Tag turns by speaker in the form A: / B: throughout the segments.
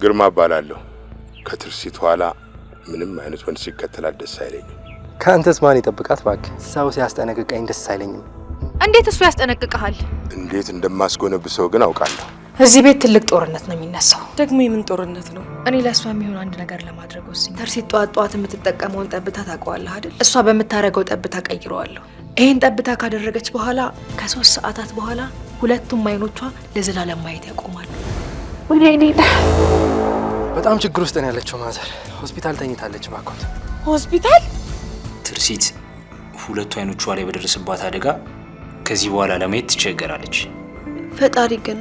A: ግርማ እባላለሁ። ከትርሲት ኋላ ምንም አይነት ወንድ ሲከተላት ደስ አይለኝም።
B: ካንተስ ማን ይጠብቃት እባክህ? ሰው ሲያስጠነቅቀኝ ደስ አይለኝም።
C: እንዴት እሱ ያስጠነቅቀሃል?
A: እንዴት እንደማስጎነብሰው ግን አውቃለሁ።
C: እዚህ ቤት ትልቅ ጦርነት ነው የሚነሳው።
D: ደግሞ የምን ጦርነት ነው?
C: እኔ ለእሷ የሚሆን አንድ ነገር ለማድረግ ወስኝ። ትርሲት ጧት የምትጠቀመውን ጠብታ ታውቀዋለህ አይደል? እሷ በምታረገው ጠብታ ቀይረዋለሁ። ይሄን ጠብታ ካደረገች በኋላ ከ3 ሰዓታት በኋላ ሁለቱም አይኖቿ ለዘላለም ማየት ያቆማሉ።
D: ወይኔ
B: በጣም ችግር ውስጥ ነው ያለችው ማዘር። ሆስፒታል ተኝታለች ባኮት።
D: ሆስፒታል?
E: ትርሲት ሁለቱ አይኖቿ ላይ በደረሰባት አደጋ ከዚህ በኋላ ለማየት ትቸገራለች።
F: ፈጣሪ ግን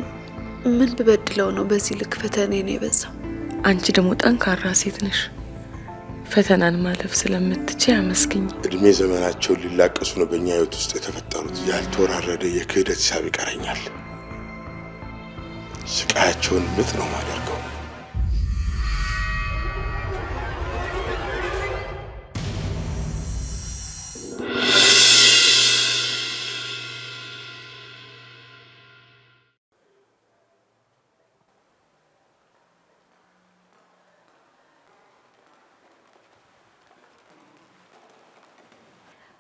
F: ምን ብበድለው ነው በዚህ ልክ ፈተናዬ ነው የበዛው?
D: አንቺ ደግሞ ጠንካራ ሴት ነሽ። ፈተናን ማለፍ ስለምትችይ አመስግኝ።
A: እድሜ ዘመናቸውን ሊላቀሱ ነው በእኛ ህይወት ውስጥ የተፈጠሩት። ያልተወራረደ የክህደት ሂሳብ ይቀረኛል። ስቃያቸውን ምጥ ነው ማደርገው።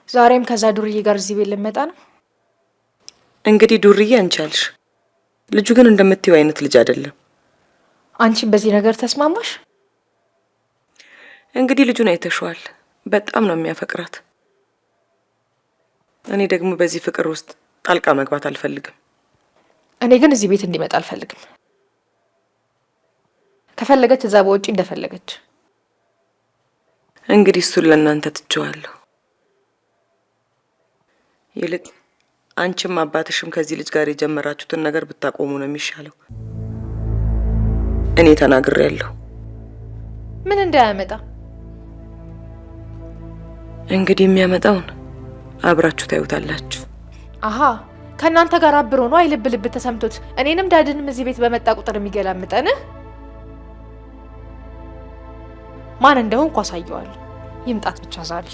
C: ዛሬም ከዛ ዱርዬ ጋር እዚህ ቤት ልመጣ ነው።
D: እንግዲህ ዱርዬ አንቺ አልሽ። ልጁ ግን እንደምትይው አይነት ልጅ አይደለም።
C: አንቺም በዚህ ነገር ተስማማሽ?
D: እንግዲህ ልጁን አይተሽዋል። በጣም ነው የሚያፈቅራት። እኔ ደግሞ በዚህ ፍቅር ውስጥ ጣልቃ መግባት አልፈልግም።
C: እኔ ግን እዚህ ቤት እንዲመጣ አልፈልግም። ከፈለገች እዛ በውጪ እንደፈለገች።
D: እንግዲህ እሱን ለእናንተ ትቼዋለሁ። ይልቅ አንቺም አባትሽም ከዚህ ልጅ ጋር የጀመራችሁትን ነገር ብታቆሙ ነው የሚሻለው። እኔ ተናግሬያለሁ።
C: ምን እንዳያመጣ?
D: እንግዲህ የሚያመጣውን አብራችሁ ታዩታላችሁ።
C: አሃ ከእናንተ ጋር አብሮ ነው አይልብ ልብ ተሰምቶት እኔንም ዳድንም እዚህ ቤት በመጣ ቁጥር የሚገላምጠን ማን እንደሆንኩ አሳየዋለሁ። ይምጣት ብቻ ዛሬ።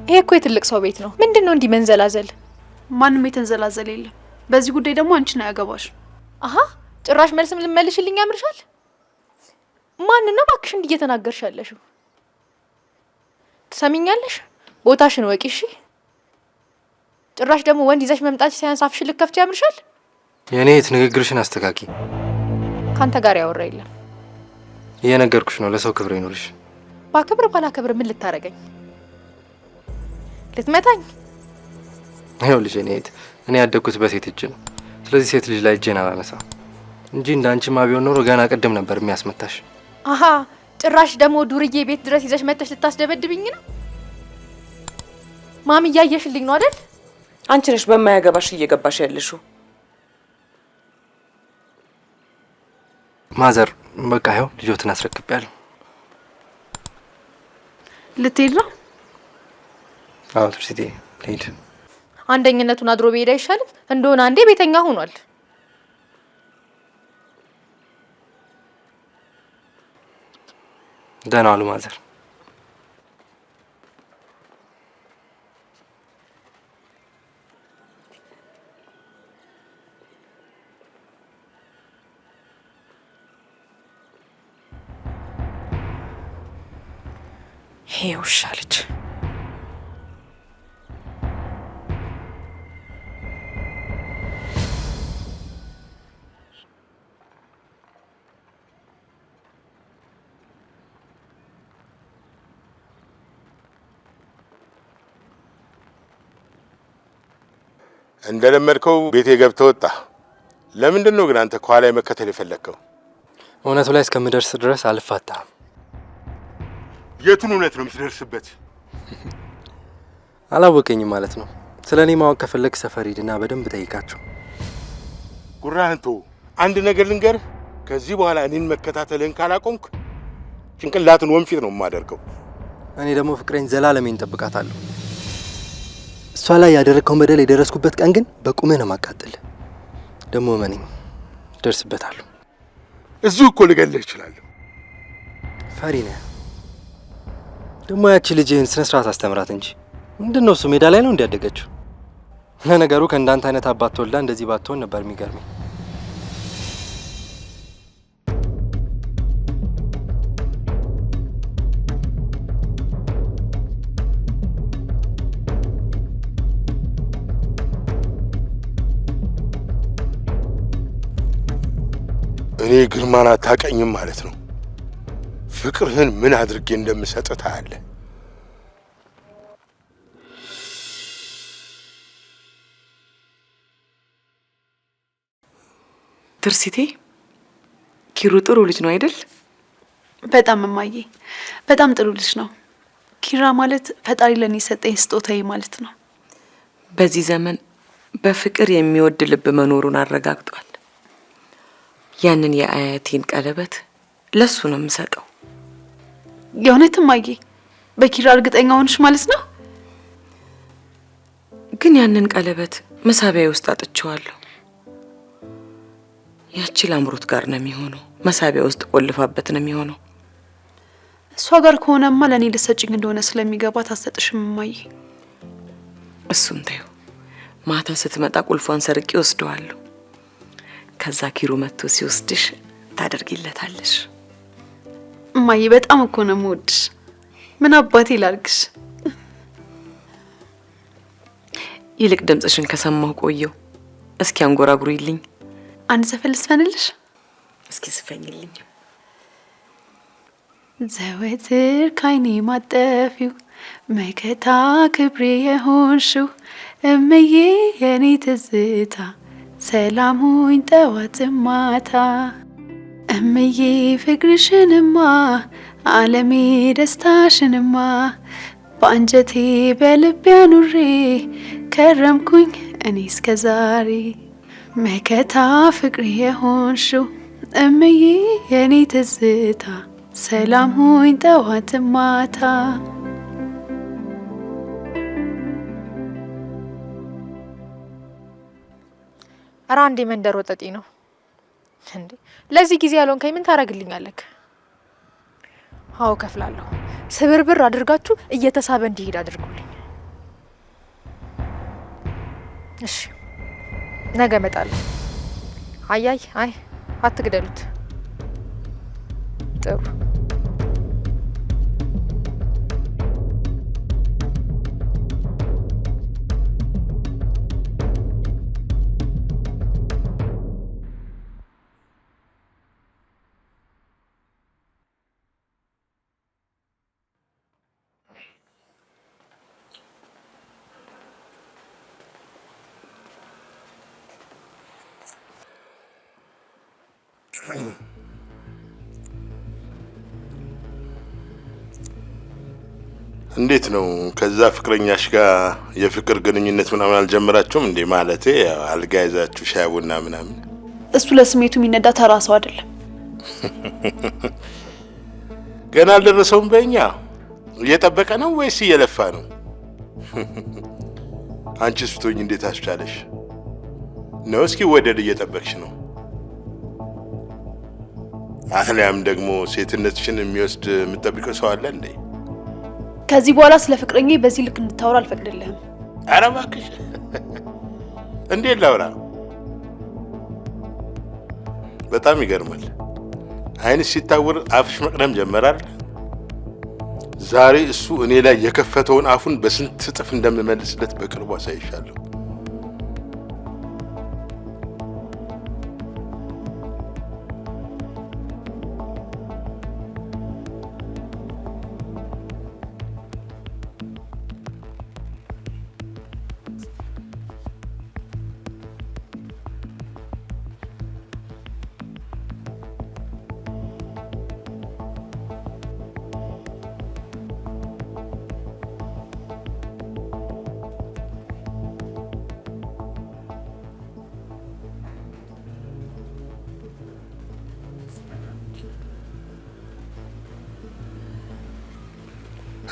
C: ይሄ እኮ የትልቅ ሰው ቤት ነው። ምንድነው እንዲህ መንዘላዘል?
F: ማንንም የተንዘላዘል የለም። በዚህ ጉዳይ ደግሞ አንቺን አያገባሽ።
C: አሃ ጭራሽ መልስም ልመልሽልኝ ያምርሻል? ማን ነው ባክሽ እንዲህ እየተናገርሽ ያለሽው? ትሰሚኛለሽ? ቦታሽን ወቂ እሺ። ጭራሽ ደግሞ ወንድ ይዘሽ መምጣት ሳያንስ አፍሽን ልከፍቺ ያምርሻል?
B: የኔ ንግግርሽን አስተካኪ።
C: ካንተ ጋር ያወራ የለም።
B: እየነገርኩሽ ነው። ለሰው ክብር ይኖርሽ።
C: ባከብር ባላከብር ምን ልታረገኝ? ልትመታኝ?
B: ይኸውልሽ እኔ ያደግኩት በሴት እጅ ነው። ስለዚህ ሴት ልጅ ላይ እጄን አላነሳም እንጂ እንዳንቺማ ቢሆን ኖሮ ገና ቅድም ነበር የሚያስመታሽ።
C: አሃ ጭራሽ ደግሞ ዱርዬ ቤት ድረስ ይዘሽ መጥተሽ ልታስደበድብኝ ነው? ማሚ እያየሽልኝ ነው አይደል?
D: አንቺ ነሽ በማያገባሽ እየገባሽ ያለሽው።
B: ማዘር በቃ ይኸው ልጆትን አስረክቤያለሁ።
F: ልትሄድ ነው?
B: አዎ ትርሲቴ ልሂድ።
C: አንደኝነቱን አድሮ ብሄድ አይሻልም? እንደሆነ አንዴ ቤተኛ ሆኗል።
B: ደህና ዋሉ ማዘር።
D: ይሄ ውሻ ልጅ
A: እንደለመድከው ቤቴ ገብተህ ወጣ። ለምንድን ነው ግን አንተ ከኋላ መከተል የፈለከው?
B: እውነቱ ላይ እስከምደርስ ድረስ አልፋታም።
A: የቱን እውነት ነው የምትደርስበት?
B: አላወቀኝም ማለት ነው። ስለኔ ማወቅ ከፈለክ ሰፈር ሂድና በደንብ ጠይቃቸው።
A: ጉራህን ተው። አንድ ነገር ልንገርህ፣ ከዚህ በኋላ እኔን መከታተልህን ካላቆምክ ጭንቅላትን ወንፊት ነው የማደርገው።
B: እኔ ደግሞ ፍቅሬን ዘላለሜን እንጠብቃታለሁ። እሷ ላይ ያደረከውን በደል የደረስኩበት ቀን ግን በቁምህ ነው ማቃጠል። ደግሞ እመነኝ ደርስበታለሁ።
A: እዚሁ እኮ ልገልህ እችላለሁ።
B: ፈሪ ነህ ደግሞ። ያቺ ልጅህን ስነ ስርዓት አስተምራት እንጂ ምንድነው እሱ ሜዳ ላይ ነው እንዲያደገችው? ለነገሩ ከእንዳንተ አይነት አባት ተወልዳ እንደዚህ ባትሆን ነበር የሚገርመኝ።
A: እኔ ግርማን አታውቀኝም ማለት ነው። ፍቅርህን ምን አድርጌ እንደምሰጥህ ታያለህ።
D: ትርሲቴ ኪሩ ጥሩ ልጅ ነው አይደል?
F: በጣም እማዬ፣ በጣም ጥሩ ልጅ ነው። ኪራ ማለት ፈጣሪ ለኔ የሰጠኝ ስጦታዬ ማለት ነው።
D: በዚህ ዘመን በፍቅር የሚወድ ልብ መኖሩን አረጋግጧል። ያንን የአያቴን ቀለበት ለሱ ነው የምሰጠው።
F: የእውነት እማዬ? በኪራ እርግጠኛ ሆንሽ ማለት ነው?
D: ግን ያንን ቀለበት መሳቢያዬ ውስጥ አጥቼዋለሁ። ያቺ ላምሮት ጋር ነው የሚሆነው። መሳቢያ ውስጥ ቆልፋበት ነው የሚሆነው።
F: እሷ ጋር ከሆነማ ለኔ ልትሰጪኝ እንደሆነ ስለሚገባት አትሰጥሽም እማዬ።
D: እሱን ተይው። ማታ ስትመጣ ቁልፏን ሰርቄ ወስደዋለሁ። ከዛ ኪሩ መጥቶ ሲወስድሽ ታደርጊለታለሽ።
F: እማዬ በጣም እኮ ነው የምወድሽ። ምን አባቴ ላርግሽ?
D: ይልቅ ድምጽሽን ከሰማሁ ቆየው። እስኪ አንጎራጉሪልኝ።
F: አንድ ዘፈን ልስፈንልሽ?
D: እስኪ ስፈኝልኝ።
F: ዘወትር ካይኔ ማጠፊው መከታ ክብሬ የሆንሽው እምዬ የኔ ትዝታ ሰላሙኝ ጠዋት ማታ እምዬ ፍቅርሽንማ ዓለሜ ደስታሽንማ በአንጀቴ በልቤ አኑሬ ከረምኩኝ እኔ እስከ ዛሬ መከታ ፍቅሬ የሆንሽው እምዬ የኔ ትዝታ ሰላም ሁኝ ጠዋት ማታ።
C: ኧረ አንዴ መንደር ወጠጤ ነው እንዴ! ለዚህ ጊዜ ያልሆንከኝ ምን ታረግልኛለህ? አዎ ከፍላለሁ። ስብርብር አድርጋችሁ እየተሳበ እንዲሄድ አድርጉልኝ። እሺ ነገ እመጣለሁ። አይ አትግደሉት። ጥሩ
A: እንዴት ነው ከዛ ፍቅረኛሽ ጋር የፍቅር ግንኙነት ምናምን አልጀመራችሁም እንዴ? ማለቴ አልጋ ይዛችሁ ሻይ ቡና ምናምን?
F: እሱ ለስሜቱ የሚነዳ ተራ ሰው አይደለም።
A: ገና አልደረሰውም። በእኛ እየጠበቀ ነው ወይስ እየለፋ ነው? አንቺስ ብትሆኚ እንዴት አስቻለሽ ነው? እስኪ ወደድ እየጠበቅሽ ነው? አህሊያም ደግሞ ሴትነትሽን የሚወስድ የምትጠብቀው ሰው አለ እንዴ?
F: ከዚህ በኋላ ስለ ፍቅረኛ በዚህ ልክ እንድታወራ አልፈቅድልህም።
A: ኧረ እባክሽ እንዴት ላውራ? በጣም ይገርማል። አይንሽ ሲታወር አፍሽ መቅደም ጀመራል። ዛሬ እሱ እኔ ላይ የከፈተውን አፉን በስንት እጥፍ እንደምመልስለት በቅርቡ አሳይሻለሁ።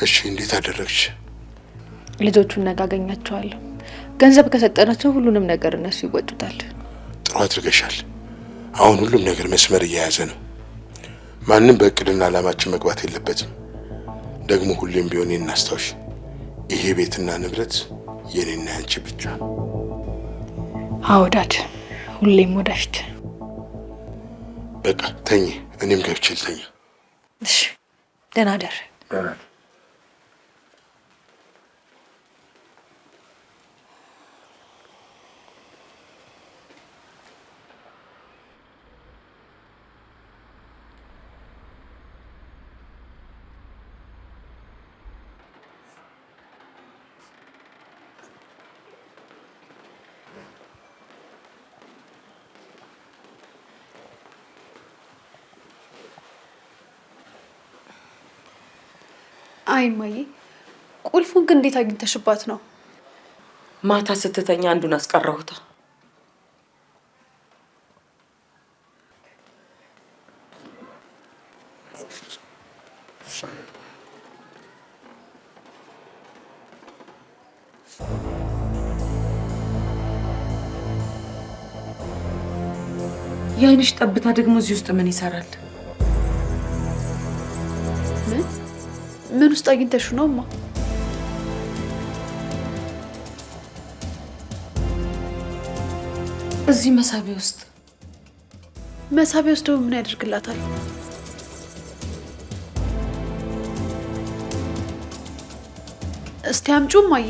A: እሺ እንዴት አደረግሽ?
C: ልጆቹን ነገ አገኛቸዋለሁ። ገንዘብ ከሰጠናቸው ሁሉንም ነገር እነሱ ይወጡታል።
A: ጥሩ አድርገሻል። አሁን ሁሉም ነገር መስመር እየያዘ ነው። ማንም በእቅድና ዓላማችን መግባት የለበትም። ደግሞ ሁሌም ቢሆን እናስታውሽ፣ ይሄ ቤትና ንብረት የኔና ያንቺ ብቻ።
C: አዎ ዳድ፣ ሁሌም ወደፊት።
A: በቃ ተኝ፣ እኔም ገብቼ ልተኛ።
C: እሺ፣ ደህና ደር።
F: አይ እማዬ፣ ቁልፉን ግን እንዴት አግኝተሽባት ነው?
D: ማታ ስትተኛ አንዱን አስቀረሁታ። የአይንሽ ጠብታ ደግሞ እዚህ ውስጥ ምን ይሰራል?
F: ምን ውስጥ አግኝተሽ ነው እማ?
D: እዚህ መሳቢያ ውስጥ።
F: መሳቢያ ውስጥ ደግሞ ምን ያደርግላታል? እስቲ አምጪው እማዬ።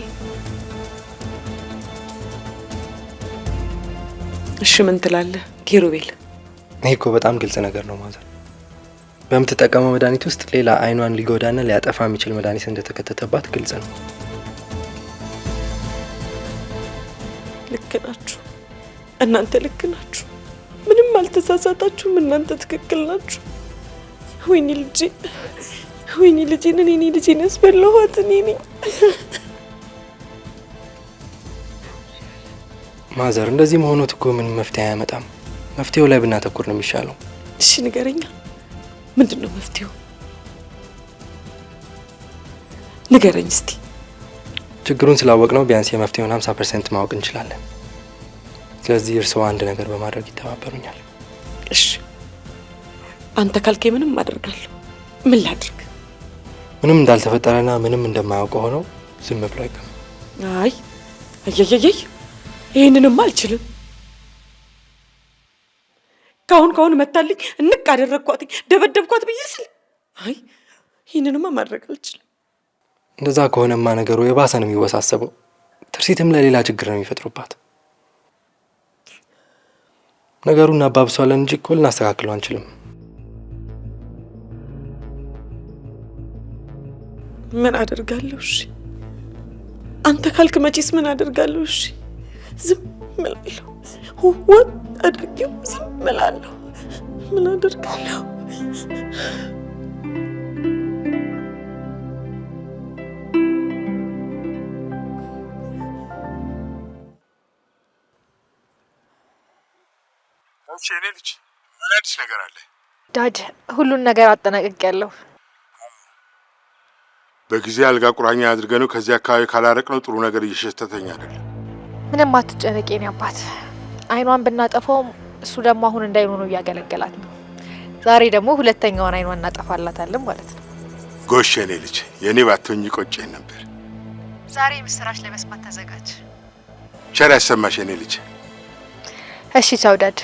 D: እሺ ምን ትላለህ ኪሩቤል?
B: ይሄ እኮ በጣም ግልጽ ነገር ነው ማዘር። በምትጠቀመው መድኃኒት ውስጥ ሌላ አይኗን ሊጎዳና ሊያጠፋ የሚችል መድኃኒት እንደተከተተባት ግልጽ ነው።
D: ልክ ናችሁ እናንተ፣ ልክ ናችሁ። ምንም አልተሳሳታችሁም። እናንተ ትክክል ናችሁ። ወይኔ ልጄ፣ ወይኔ ልጄን፣ እኔ ልጄን ያስበላኋት እኔ ነኝ።
B: ማዘር እንደዚህ መሆኑት እኮ ምንም መፍትሄ አያመጣም። መፍትሄው ላይ ብናተኩር ነው የሚሻለው።
D: እሺ ንገረኛ፣ ምንድን ነው መፍትሄው? ንገረኝ እስቲ።
B: ችግሩን ስላወቅነው ቢያንስ የመፍትሄውን 50% ማወቅ እንችላለን። ስለዚህ እርስዎ አንድ ነገር በማድረግ ይተባበሩኛል።
D: እሺ አንተ ካልከኝ ምንም አደርጋለሁ። ምን ላድርግ?
B: ምንም እንዳልተፈጠረና ምንም እንደማያውቀው ሆነው ዝም ብሎ አይቀም።
D: አይ አየየየይ፣ ይሄንንም አልችልም። ካሁን መታልኝ እንቅ አደረግኳት፣ ደበደብኳት ብዬ ስል አይ ይሄንንማ ማድረግ አልችልም።
B: እንደዛ ከሆነማ ነገሩ የባሰ ነው የሚወሳሰበው። ትርሲትም ለሌላ ችግር ነው የሚፈጥሩባት። ነገሩን እናባብሷለን እንጂ እኮ ልናስተካክለው አንችልም።
D: ምን አደርጋለሁ? እሺ አንተ ካልክ መቼስ ምን አደርጋለሁ? እሺ ዝም እላለሁ። ወጥ አድርጌው ዝም እላለሁ። ምን አደርጋለሁ?
A: እሺ እኔ ልጅ ምን አዲስ ነገር አለ?
C: ዳድ፣ ሁሉን ነገር አጠናቅቄያለሁ።
A: በጊዜ አልጋ ቁራኛ አድርገነው ከዚህ አካባቢ ካላረቅነው ጥሩ ነገር እየሸተተኝ አይደለም።
C: ምንም አትጨነቂ የኔ አባት። አይኗን ብናጠፋውም እሱ ደግሞ አሁን እንዳይኑ ነው እያገለገላት ነው። ዛሬ ደግሞ ሁለተኛውን አይኗን እናጠፋላታለን ማለት ነው።
A: ጎሽ የኔ ልጅ፣ የኔ ባትሆኝ ቆጨኝ ነበር።
C: ዛሬ ምስራች ለመስማት ተዘጋጅ።
A: ቸር ያሰማሽ የኔ ልጅ።
C: እሺ ቻው ዳድ።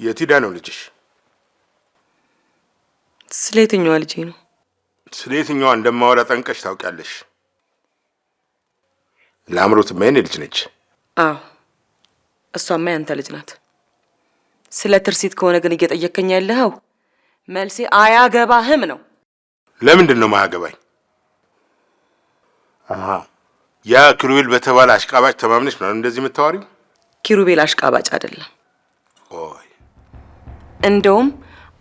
A: የት ሄዳ ነው ልጅሽ?
D: ስለ የትኛዋ ልጄ ነው?
A: ስለ የትኛዋ እንደማወራ ጠንቀሽ ታውቂያለሽ። ለአምሮትማ የኔ ልጅ ነች።
D: አዎ እሷማ ያንተ ልጅ ናት። ስለ ትርሲት ከሆነ ግን እየጠየከኝ ያለኸው መልሴ አያገባህም ነው።
A: ለምንድን ነው ማያገባኝ? ያ ኪሩቤል በተባለ አሽቃባጭ ተማምነሽ ነው እንደዚህ የምታወሪው?
D: ኪሩቤል አሽቃባጭ አይደለም።
A: ኦይ
D: እንደውም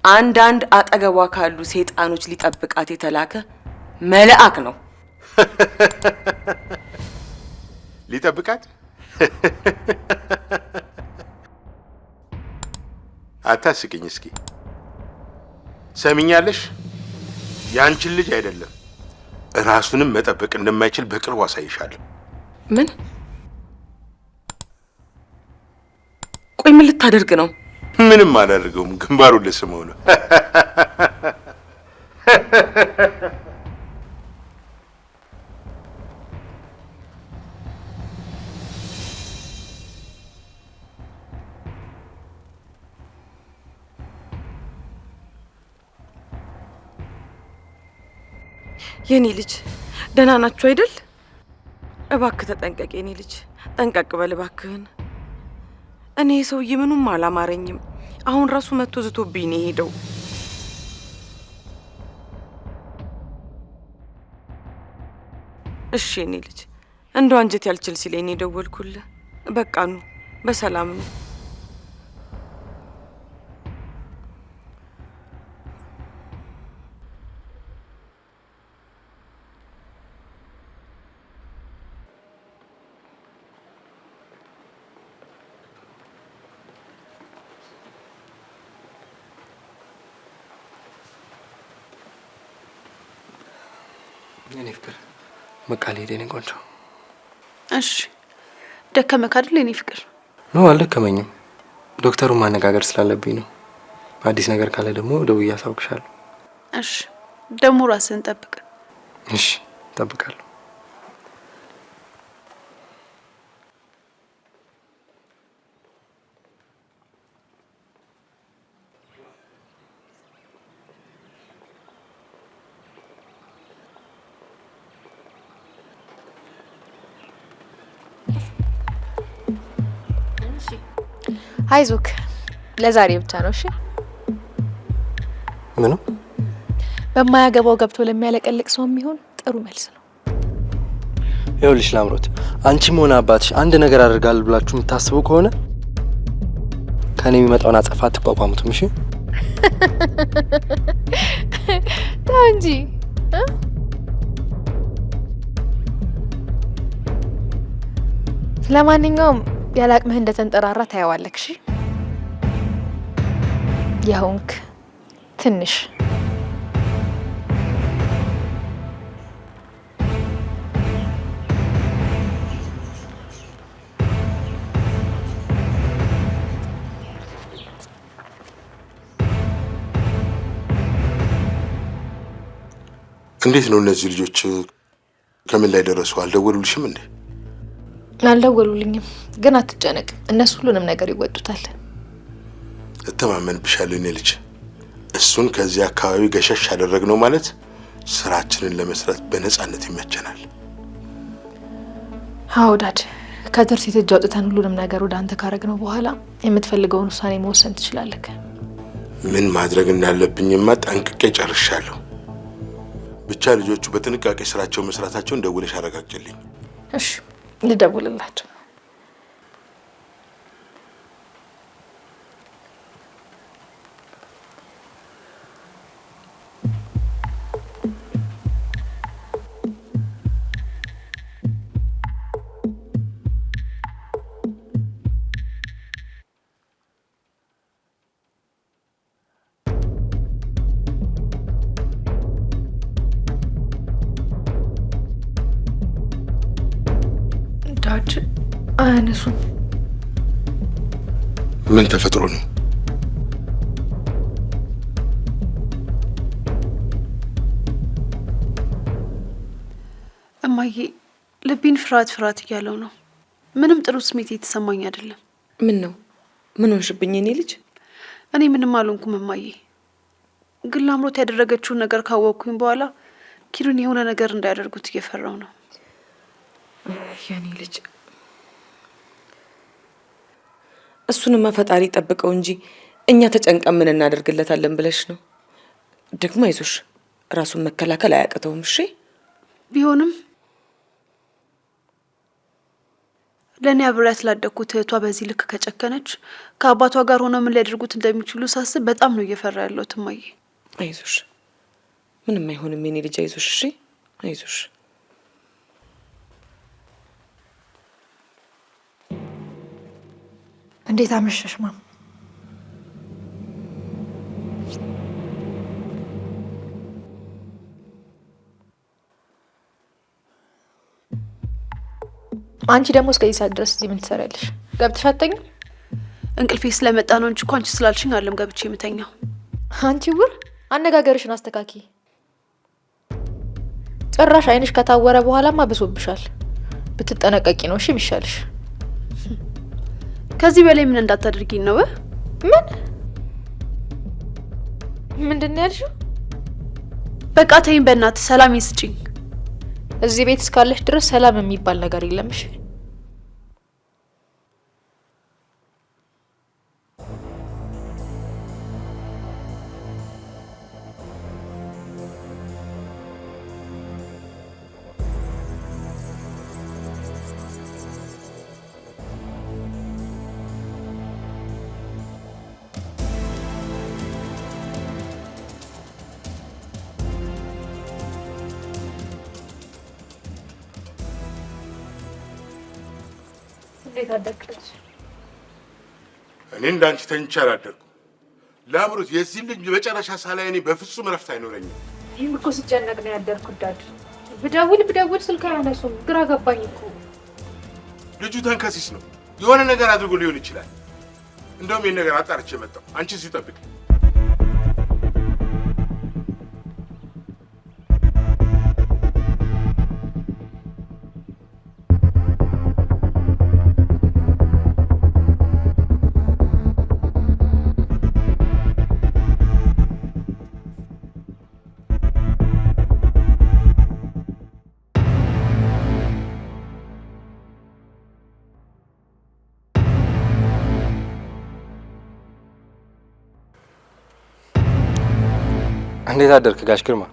D: አንዳንድ አጠገቧ ካሉ ሰይጣኖች ሊጠብቃት የተላከ መልአክ ነው።
A: ሊጠብቃት አታስቂኝ እስኪ። ሰሚኛለሽ? ያንቺን ልጅ አይደለም ራሱንም መጠበቅ እንደማይችል በቅርቡ አሳይሻለሁ።
D: ምን? ቆይ ምን ልታደርግ ነው?
A: ምንም አላደርገውም። ግንባሩን ልስመው ነው።
D: የኔ ልጅ ደህና ናችሁ አይደል? እባክህ ተጠንቀቅ የኔ ልጅ፣ ጠንቀቅ በል እባክህን። እኔ ሰውዬ ምኑም አላማረኝም። አሁን ራሱ መጥቶ ዝቶብኝ ነው የሄደው። እሺ የኔ ልጅ፣ እንደው አንጀት ያልችል ሲለኝ ነው የደወልኩልህ። በቃ ኑ በሰላም ነው።
B: የኔ ፍቅር በቃ ልሄድ የኔ ቆንጆ።
F: እሺ ደከመክ አይደል የኔ ፍቅር?
B: ኖ አልደከመኝም። ዶክተሩን ማነጋገር ስላለብኝ ነው። አዲስ ነገር ካለ ደግሞ ደውዬ አሳውቅሻለሁ።
F: እሺ ደግሞ ራስህን ጠብቅ።
B: እሺ እጠብቃለሁ።
C: አይዞክ ለዛሬ ብቻ ነው እሺ።
B: ምኑ?
C: በማያገባው ገብቶ ለሚያለቀልቅ ሰው የሚሆን ጥሩ መልስ ነው።
B: ይኸውልሽ ላምሮት፣ አንቺም ሆነ አባትሽ አንድ ነገር አደርጋለሁ ብላችሁ የምታስቡ ከሆነ ከኔ የሚመጣውን አጸፋ አትቋቋሙትም። እሺ
C: ተው እንጂ ለማንኛውም ያላቅምህ እንደተንጠራራ ታያዋለክ። እሺ ያሁንክ ትንሽ
A: እንዴት ነው እነዚህ ልጆች ከምን ላይ ደረሱ? አልደወሉልሽም እንዴ?
C: አልደወሉልኝም፣ ግን አትጨነቅ፣ እነሱ ሁሉንም ነገር ይወጡታል።
A: እተማመንብሻለሁ የኔ ልጅ። እሱን ከዚህ አካባቢ ገሸሽ አደረግነው ማለት ስራችንን ለመስራት በነጻነት ይመቸናል።
C: አዎ ዳድ፣ ከትርሲት እጅ አውጥተን ሁሉንም ነገር ወደ አንተ ካረግነው በኋላ የምትፈልገውን ውሳኔ መወሰን ትችላለህ።
A: ምን ማድረግ እንዳለብኝማ ጠንቅቄ ጨርሻለሁ። ብቻ ልጆቹ በጥንቃቄ ስራቸው መስራታቸውን ደውለሽ አረጋግጭልኝ።
C: እሺ ልደውልላቸው። ዳድ አያነሱም።
A: ምን ተፈጥሮ ነው?
F: እማዬ ልቤን ፍርሃት ፍርሃት እያለው ነው። ምንም ጥሩ ስሜት የተሰማኝ አይደለም።
D: ምን ነው? ምን ሆንሽብኝ የኔ ልጅ?
F: እኔ ምንም አልሆንኩም እማዬ፣ ግን ላምሮት ያደረገችውን ነገር ካወቅኩኝ በኋላ ኪሩን የሆነ ነገር እንዳያደርጉት እየፈራው ነው።
D: የኔ ልጅ እሱንማ ፈጣሪ ጠብቀው እንጂ እኛ ተጨንቀን ምን እናደርግለታለን ብለሽ ነው? ደግሞ አይዞሽ፣ ራሱን መከላከል አያቅተውም። እሺ
F: ቢሆንም ለእኔ አብሬያት ላደግኩት እህቷ በዚህ ልክ ከጨከነች ከአባቷ ጋር ሆነ ምን ሊያደርጉት እንደሚችሉ ሳስብ በጣም ነው እየፈራ ያለሁት እማዬ።
D: አይዞሽ፣ ምንም አይሆንም የኔ ልጅ፣ አይዞሽ። እሺ አይዞሽ።
C: እንዴት አመሸሽ ማም? አንቺ ደግሞ እስከዚህ ሰዓት ድረስ እዚህ ምን ትሰሪያለሽ? ገብተሽ አትተኝም?
F: እንቅልፌ ስለመጣ ነው እንጂ እኮ አንቺ ስላልሽኝ አይደለም ገብቼ የምተኛው።
C: አንቺ ውር አነጋገርሽን አስተካኪ። ጭራሽ አይንሽ ከታወረ በኋላማ ብሶብሻል። ብትጠነቀቂ ነው እሺ የሚሻልሽ።
F: ከዚህ በላይ ምን እንዳታደርጊኝ ነው?
C: ምንድን ነው ያልሽው?
F: በቃ ተይኝ በእናትሽ፣ ሰላሜን ስጪኝ።
C: እዚህ ቤት እስካለሽ ድረስ ሰላም የሚባል ነገር የለም እሺ? እንዴት አደረግሽ?
A: እኔ እንዳንቺ ተኝቼ አላደርኩም። ለአምሮት የዚህ ልጅ መጨረሻ ሳላይ እኔ በፍጹም እረፍት አይኖረኝም።
C: ይህም እኮ ሲጨነቅ ነው ያደርኩት ዳድ። ብደውል ስልክ አያነሱም። ግራ ገባኝ እኮ።
A: ልጁ ተንከሲስ ነው። የሆነ ነገር አድርጎ ሊሆን ይችላል። እንደውም ይህን ነገር አጣርቼ መጣሁ። አንቺ እዚሁ ጠብቂ።
B: እንዴት አደርክ ጋሽ ግርማ?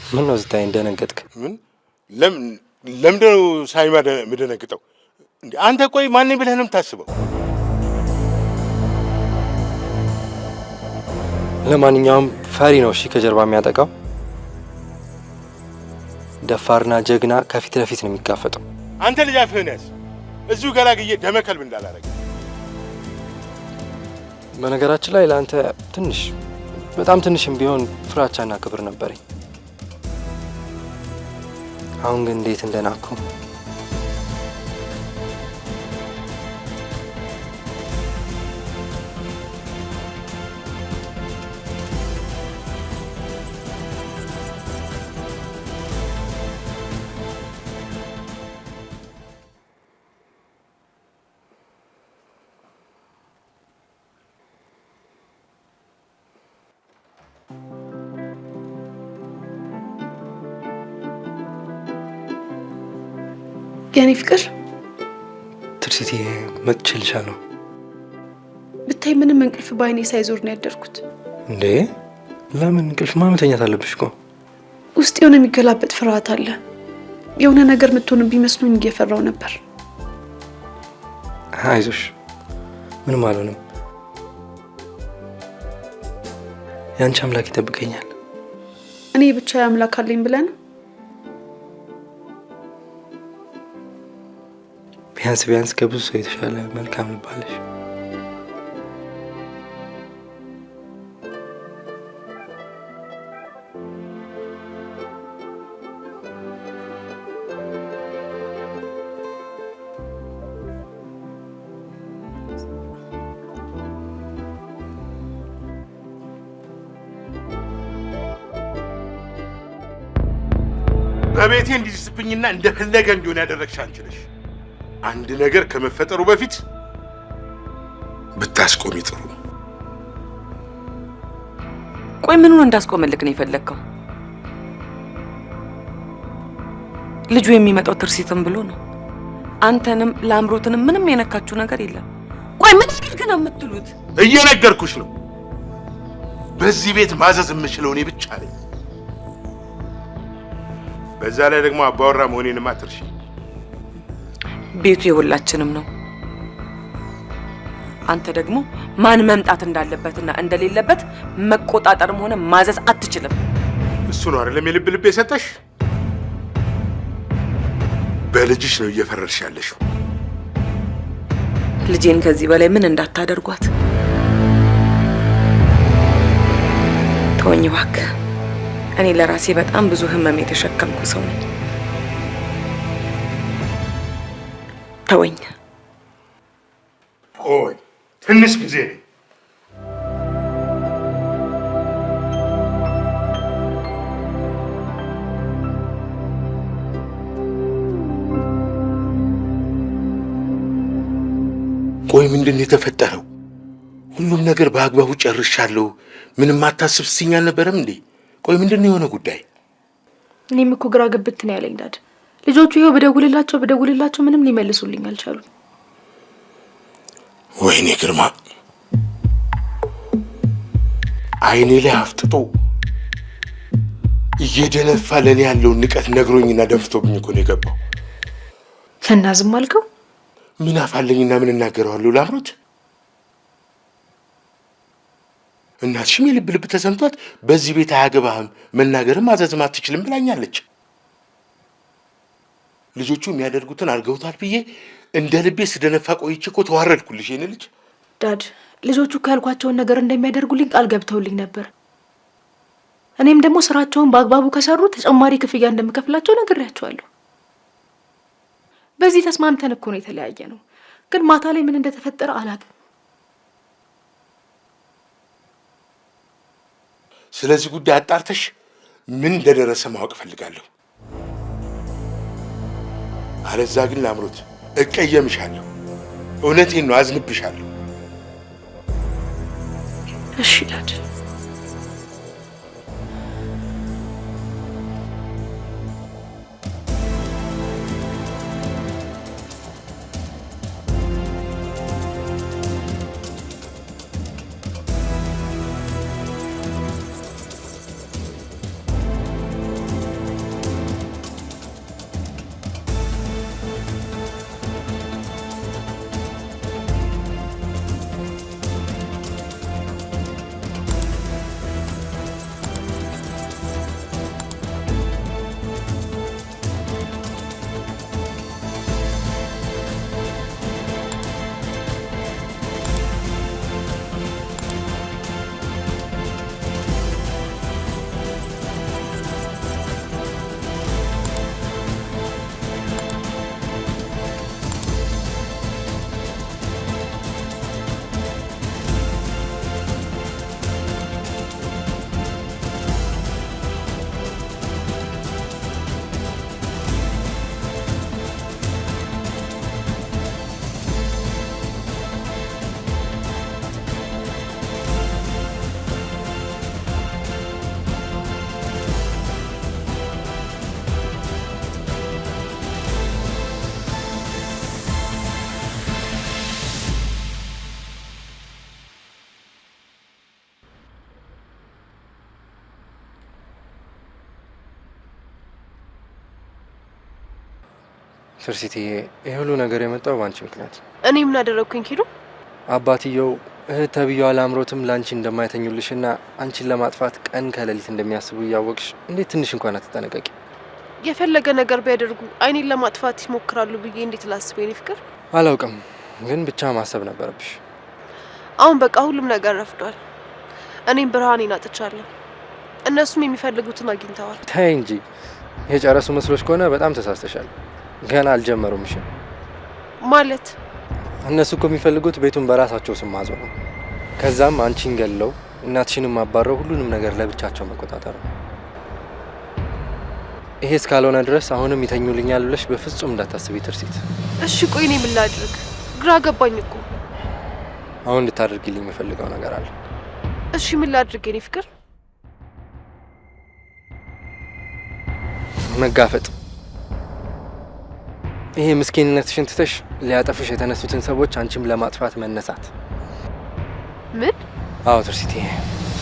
B: ምን ነው ስታይ እንደነገጥክ?
A: ለምንድነው ሳይማ የምደነግጠው? አንተ ቆይ ማን ብለህ ነው የምታስበው?
B: ለማንኛውም ፈሪ ነው እሺ ከጀርባ የሚያጠቃው። ደፋርና ጀግና ከፊት ለፊት ነው የሚጋፈጠው።
A: አንተ ልጅ አፍህን ያዝ። እዚሁ ገላግዬ ደመከልብ እንዳላረገ።
B: በነገራችን ላይ ለአንተ ትንሽ በጣም ትንሽም ቢሆን ፍራቻና ክብር ነበረኝ። አሁን ግን እንዴት እንደናኩ።
F: የኔ ፍቅር
B: ትርሲቴ መጥቼልሻለሁ።
F: ብታይ ምንም እንቅልፍ በአይኔ ሳይዞር ነው ያደርኩት።
B: እንዴ ለምን? እንቅልፍ ማመተኛት አለብሽ እኮ።
F: ውስጥ የሆነ የሚገላበጥ ፍርሃት አለ። የሆነ ነገር የምትሆንብኝ መስሎኝ እየፈራው ነበር።
B: አይዞሽ፣ ምንም አልሆንም። ያንቺ አምላክ ይጠብቀኛል።
F: እኔ ብቻ አምላክ አለኝ ብለህ ነው?
B: ቢያንስ ከብዙ ሰው የተሻለ መልካም ልባለሽ።
A: በቤቴ እንዲዝብኝና እንደፈለገ እንዲሆን ያደረግሽ አንቺ ነሽ። አንድ ነገር ከመፈጠሩ በፊት ብታስቆሚ ጥሩ።
D: ቆይ ምኑን እንዳስቆመልክ ነው የፈለግከው? ልጁ የሚመጣው ትርሲትም ብሎ ነው። አንተንም ለአምሮትንም ምንም የነካችሁ ነገር የለም። ቆይ ምን አድርግ ነው የምትሉት?
A: እየነገርኩሽ ነው። በዚህ ቤት ማዘዝ የምችለው እኔ ብቻ ነኝ። በዛ ላይ ደግሞ አባወራ መሆኔንም አትርሺ።
D: ቤቱ የሁላችንም ነው። አንተ ደግሞ ማን መምጣት እንዳለበትና እንደሌለበት መቆጣጠርም ሆነ ማዘዝ አትችልም።
A: እሱ ነው አይደለም የልብ ልብ የሰጠሽ? በልጅሽ ነው እየፈረድሽ ያለሽው።
D: ልጄን ከዚህ በላይ ምን እንዳታደርጓት ተወኝ እባክህ። እኔ ለራሴ በጣም ብዙ ህመም የተሸከምኩ ሰው ነኝ። ተወኝ።
A: ቆይ ትንሽ ጊዜ ነው። ቆይ ምንድን ነው የተፈጠረው? ሁሉም ነገር በአግባቡ ጨርሻለሁ፣ ምንም አታስብ ስትይኝ አልነበረም እንዴ? ቆይ ምንድን ነው የሆነ ጉዳይ?
C: እኔም እኮ ግራ ገብት ነው ያለኝ ዳድ። ልጆቹ ይኸው በደውልላቸው ምንም ሊመልሱልኝ አልቻሉ።
A: ወይኔ ግርማ፣ አይኔ ላይ አፍጥጦ እየደነፋ ለእኔ ያለውን ንቀት ነግሮኝና ደንፍቶብኝ እኮ ነው የገባው።
C: እና ዝም አልከው?
A: ምን አፋለኝና ምን እናገረዋለሁ ላምሮት? እናትሽም የልብ ልብ ተሰምቷት በዚህ ቤት አያገባህም መናገርም ማዘዝም አትችልም ብላኛለች። ልጆቹ የሚያደርጉትን አድርገውታል ብዬ እንደ ልቤ ስደነፋ ቆይቼ እኮ ተዋረድኩልሽ። የኔ ልጅ
C: ዳድ፣ ልጆቹ ያልኳቸውን ነገር እንደሚያደርጉልኝ ቃል ገብተውልኝ ነበር። እኔም ደግሞ ስራቸውን በአግባቡ ከሰሩ ተጨማሪ ክፍያ እንደምከፍላቸው ነግሬያቸዋለሁ። በዚህ ተስማምተን እኮ ነው የተለያየ ነው። ግን ማታ ላይ ምን እንደተፈጠረ አላውቅም።
A: ስለዚህ ጉዳይ አጣርተሽ ምን እንደደረሰ ማወቅ እፈልጋለሁ። አለዛ ግን ላምሮት እቀየምሻለሁ። እውነቴን ነው፣ አዝንብሻለሁ።
C: እሺ ዳድ።
B: ትርሲቲ፣ ይህ ሁሉ ነገር የመጣው ባንቺ ምክንያት።
F: እኔ ምን አደረግኩኝ ኪዱ?
B: አባትየው እህት ተብዬዋ ላምሮትም ላንቺ እንደማይተኙልሽና አንቺን ለማጥፋት ቀን ከሌሊት እንደሚያስቡ እያወቅሽ እንዴት ትንሽ እንኳን አትጠነቀቂ?
F: የፈለገ ነገር ቢያደርጉ አይኔን ለማጥፋት ይሞክራሉ ብዬ እንዴት ላስበው? የኔ ፍቅር
B: አላውቅም፣ ግን ብቻ ማሰብ ነበረብሽ።
F: አሁን በቃ ሁሉም ነገር ረፍዷል። እኔም ብርሃኔን አጥቻለሁ፣ እነሱም የሚፈልጉትን አግኝተዋል።
B: ተይ እንጂ፣ የጨረሱ መስሎች ከሆነ በጣም ተሳስተሻል። ገና አልጀመሩም። እሺ
F: ማለት
B: እነሱ እኮ የሚፈልጉት ቤቱን በራሳቸው ስም ማዞር ነው። ከዛም አንቺን ገለው እናትሽንም አባረው ሁሉንም ነገር ለብቻቸው መቆጣጠር ነው። ይሄ እስካልሆነ ድረስ አሁንም ይተኙልኛል ብለሽ በፍጹም እንዳታስቢ ትርሲት።
F: እሺ ቆይ እኔ ምን ላድርግ? ግራ ገባኝ እኮ።
B: አሁን እንድታደርጊልኝ የምፈልገው ነገር አለ።
F: እሺ ምን ላድርግ የኔ ፍቅር?
B: መጋፈጥ። ይሄ ምስኪንነትሽን ትተሽ ሊያጠፉሽ የተነሱትን ሰዎች አንቺም ለማጥፋት መነሳት።
F: ምን?
B: አዎ ትርሲቲ፣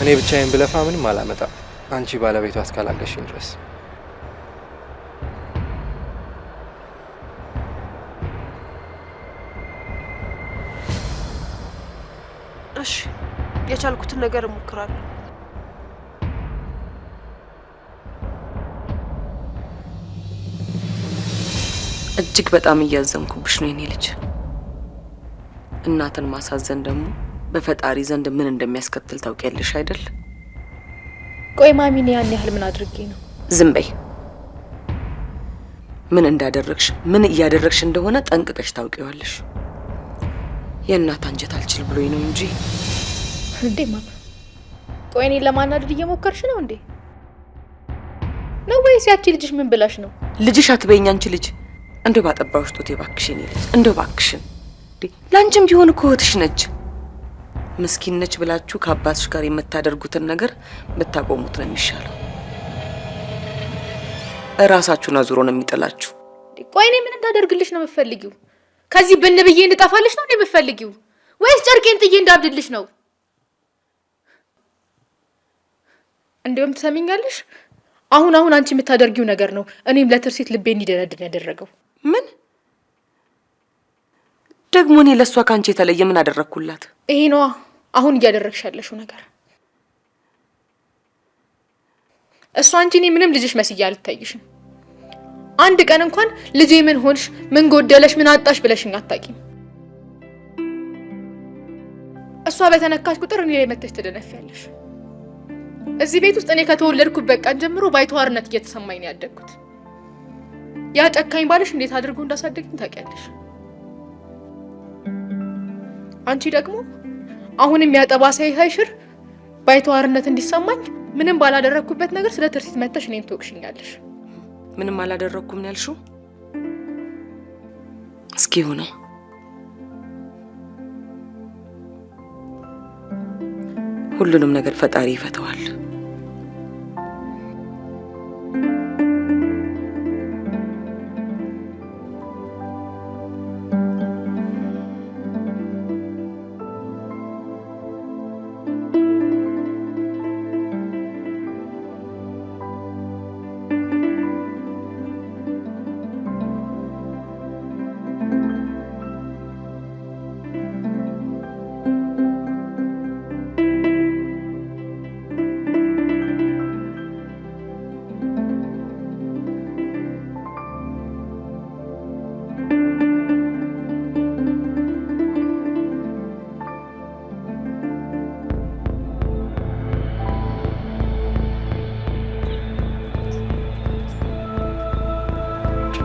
B: እኔ ብቻዬን ብለፋ ምንም አላመጣም አንቺ ባለቤቷ እስካላገሽኝ ድረስ።
F: እሺ የቻልኩትን ነገር እሞክራለሁ።
D: እጅግ በጣም እያዘንኩብሽ ነው የኔ ልጅ። እናትን ማሳዘን ደግሞ በፈጣሪ ዘንድ ምን እንደሚያስከትል ታውቂያለሽ አይደል?
C: ቆይ ማሚን ያን ያህል ምን አድርጌ ነው?
D: ዝም በይ። ምን እንዳደረግሽ ምን እያደረግሽ እንደሆነ ጠንቅቀሽ ታውቂዋለሽ። የእናት አንጀት አልችል ብሎኝ ነው እንጂ።
C: እንዴ ማማ፣ ቆይ እኔን ለማናደድ እየሞከርሽ ነው እንዴ? ነው ወይስ ያቺ ልጅሽ ምን ብላሽ ነው?
D: ልጅሽ አትበይኝ አንቺ ልጅ። እንደው ባጠባውሽ ጦቴ እባክሽ የኔ ልጅ፣ እንደው እባክሽን። ላንቺም ቢሆን እኮ እህትሽ ነች። ምስኪን ነች ብላችሁ ከአባትሽ ጋር የምታደርጉትን ነገር ብታቆሙት ነው የሚሻለው። እራሳችሁን አዙሮ ነው የሚጥላችሁ።
C: ቆይ እኔ ምን እንዳደርግልሽ ነው የምትፈልጊው? ከዚህ ብን ብዬ እንድጠፋልሽ ነው የምትፈልጊው ወይስ ጨርቄን ጥዬ እንዳብድልሽ ነው? እንደውም ትሰሚኛለሽ፣ አሁን አንቺ የምታደርጊው ነገር ነው እኔም ለትርሲት ልቤ እንዲደነድን ያደረገው።
D: ምን ደግሞ እኔ ለሷ ካንቺ የተለየ ምን አደረግኩላት?
C: ይሄ ነዋ አሁን እያደረግሽ ያለሽው ነገር። እሷ አንቺ እኔ ምንም ልጅሽ መስዬ አልታይሽም። አንድ ቀን እንኳን ልጄ ምን ሆንሽ፣ ምን ጎደለሽ፣ ምን አጣሽ ብለሽኝ አታውቂም። እሷ በተነካሽ ቁጥር እኔ ላይ መተሽ ትደነፊያለሽ። እዚህ ቤት ውስጥ እኔ ከተወለድኩበት ቀን ጀምሮ ባይተዋርነት እየተሰማኝ ነው ያደግኩት። ያ ጨካኝ ባልሽ እንዴት አድርጎ እንዳሳደገኝ ታውቂያለሽ። አንቺ ደግሞ አሁንም ያጠባ ሳይሽር ባይተዋርነት እንዲሰማኝ ምንም ባላደረግኩበት ነገር ስለ ትርሲት መተሽ እኔን ትወቅሽኛለሽ።
D: ምንም አላደረኩም ነው ያልሽው? እስኪ ሆነ ሁሉንም ነገር ፈጣሪ ይፈተዋል።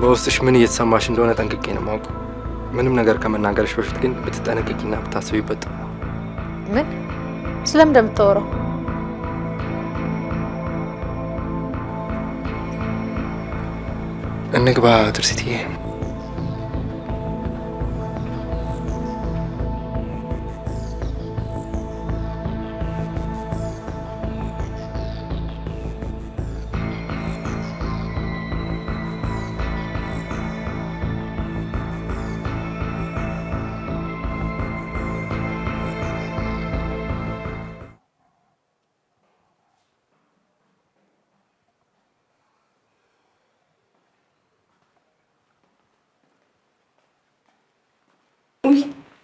B: በውስጥሽ ምን እየተሰማሽ እንደሆነ ጠንቅቄ ነው የማውቀው። ምንም ነገር ከመናገርሽ በፊት ግን ብትጠነቅቂና ብታስቢበት።
C: ምን ስለምን እንደምታወራው?
B: እንግባ ትርሲትዬ።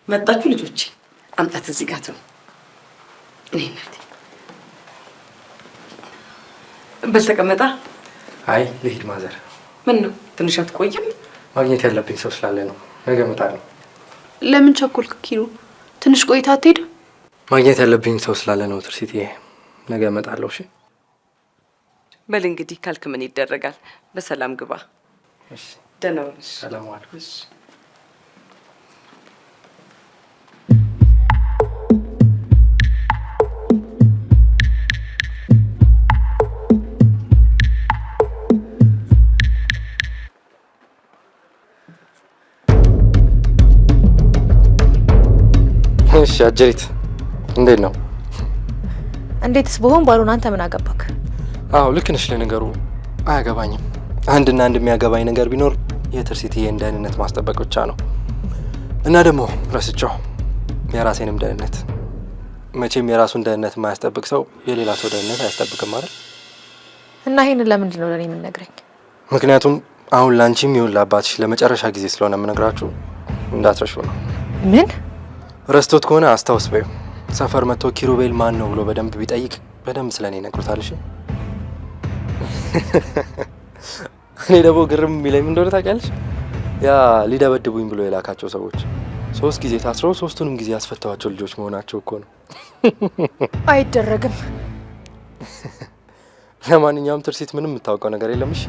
D: መጣችሁ ልጆች? አምጣት እዚህ ጋር ነው። እኔ እናቴ በልተቀመጣ።
B: አይ ልሂድ ማዘር።
D: ምን ነው ትንሽ አትቆይም?
B: ማግኘት ያለብኝ ሰው ስላለ ነው። ነገ እመጣለሁ።
F: ለምን ቸኮልክ ኪሩ? ትንሽ ቆይታ አትሄድም?
B: ማግኘት ያለብኝ ሰው ስላለ ነው ትርሲትዬ። ነገ እመጣለሁ። እሺ
D: በል እንግዲህ ካልክ ምን ይደረጋል። በሰላም ግባ።
B: እሺ
D: ደህና ዋልሽ።
B: ሰላም ዋልኩ። እሺ አጀሪት እንዴት ነው?
C: እንዴትስ በሆን ባሉን አንተ ምን አገባክ?
B: አዎ ልክ ነሽ። ለነገሩ አያገባኝም። አንድና አንድ የሚያገባኝ ነገር ቢኖር የትርሲትዬን ደህንነት ማስጠበቅ ብቻ ነው። እና ደግሞ ረስቸው የራሴንም ደህንነት። መቼም የራሱን ደህንነት የማያስጠብቅ ሰው የሌላ ሰው ደህንነት አያስጠብቅም አይደል?
C: እና ይሄንን ለምንድን ነው ለኔ የምትነግረኝ?
B: ምክንያቱም አሁን ላንቺም ይሁን ለአባትሽ ለመጨረሻ ጊዜ ስለሆነ የምነግራችሁ እንዳትረሹ ነው።
C: ምን?
B: ረስቶት ከሆነ አስታውስ በይው። ሰፈር መጥቶ ኪሩቤል ማን ነው ብሎ በደንብ ቢጠይቅ በደንብ ስለኔ ይነግሩታል። እሺ እኔ ደግሞ ግርም የሚለኝ ምን እንደሆነ ታውቂያለሽ? ያ ሊደበድቡኝ ብሎ የላካቸው ሰዎች 3 ጊዜ ታስረው 3ቱንም ጊዜ ያስፈታዋቸው ልጆች መሆናቸው እኮ ነው።
C: አይደረግም።
B: ለማንኛውም ትርሲት ምንም የምታውቀው ነገር የለም። እሺ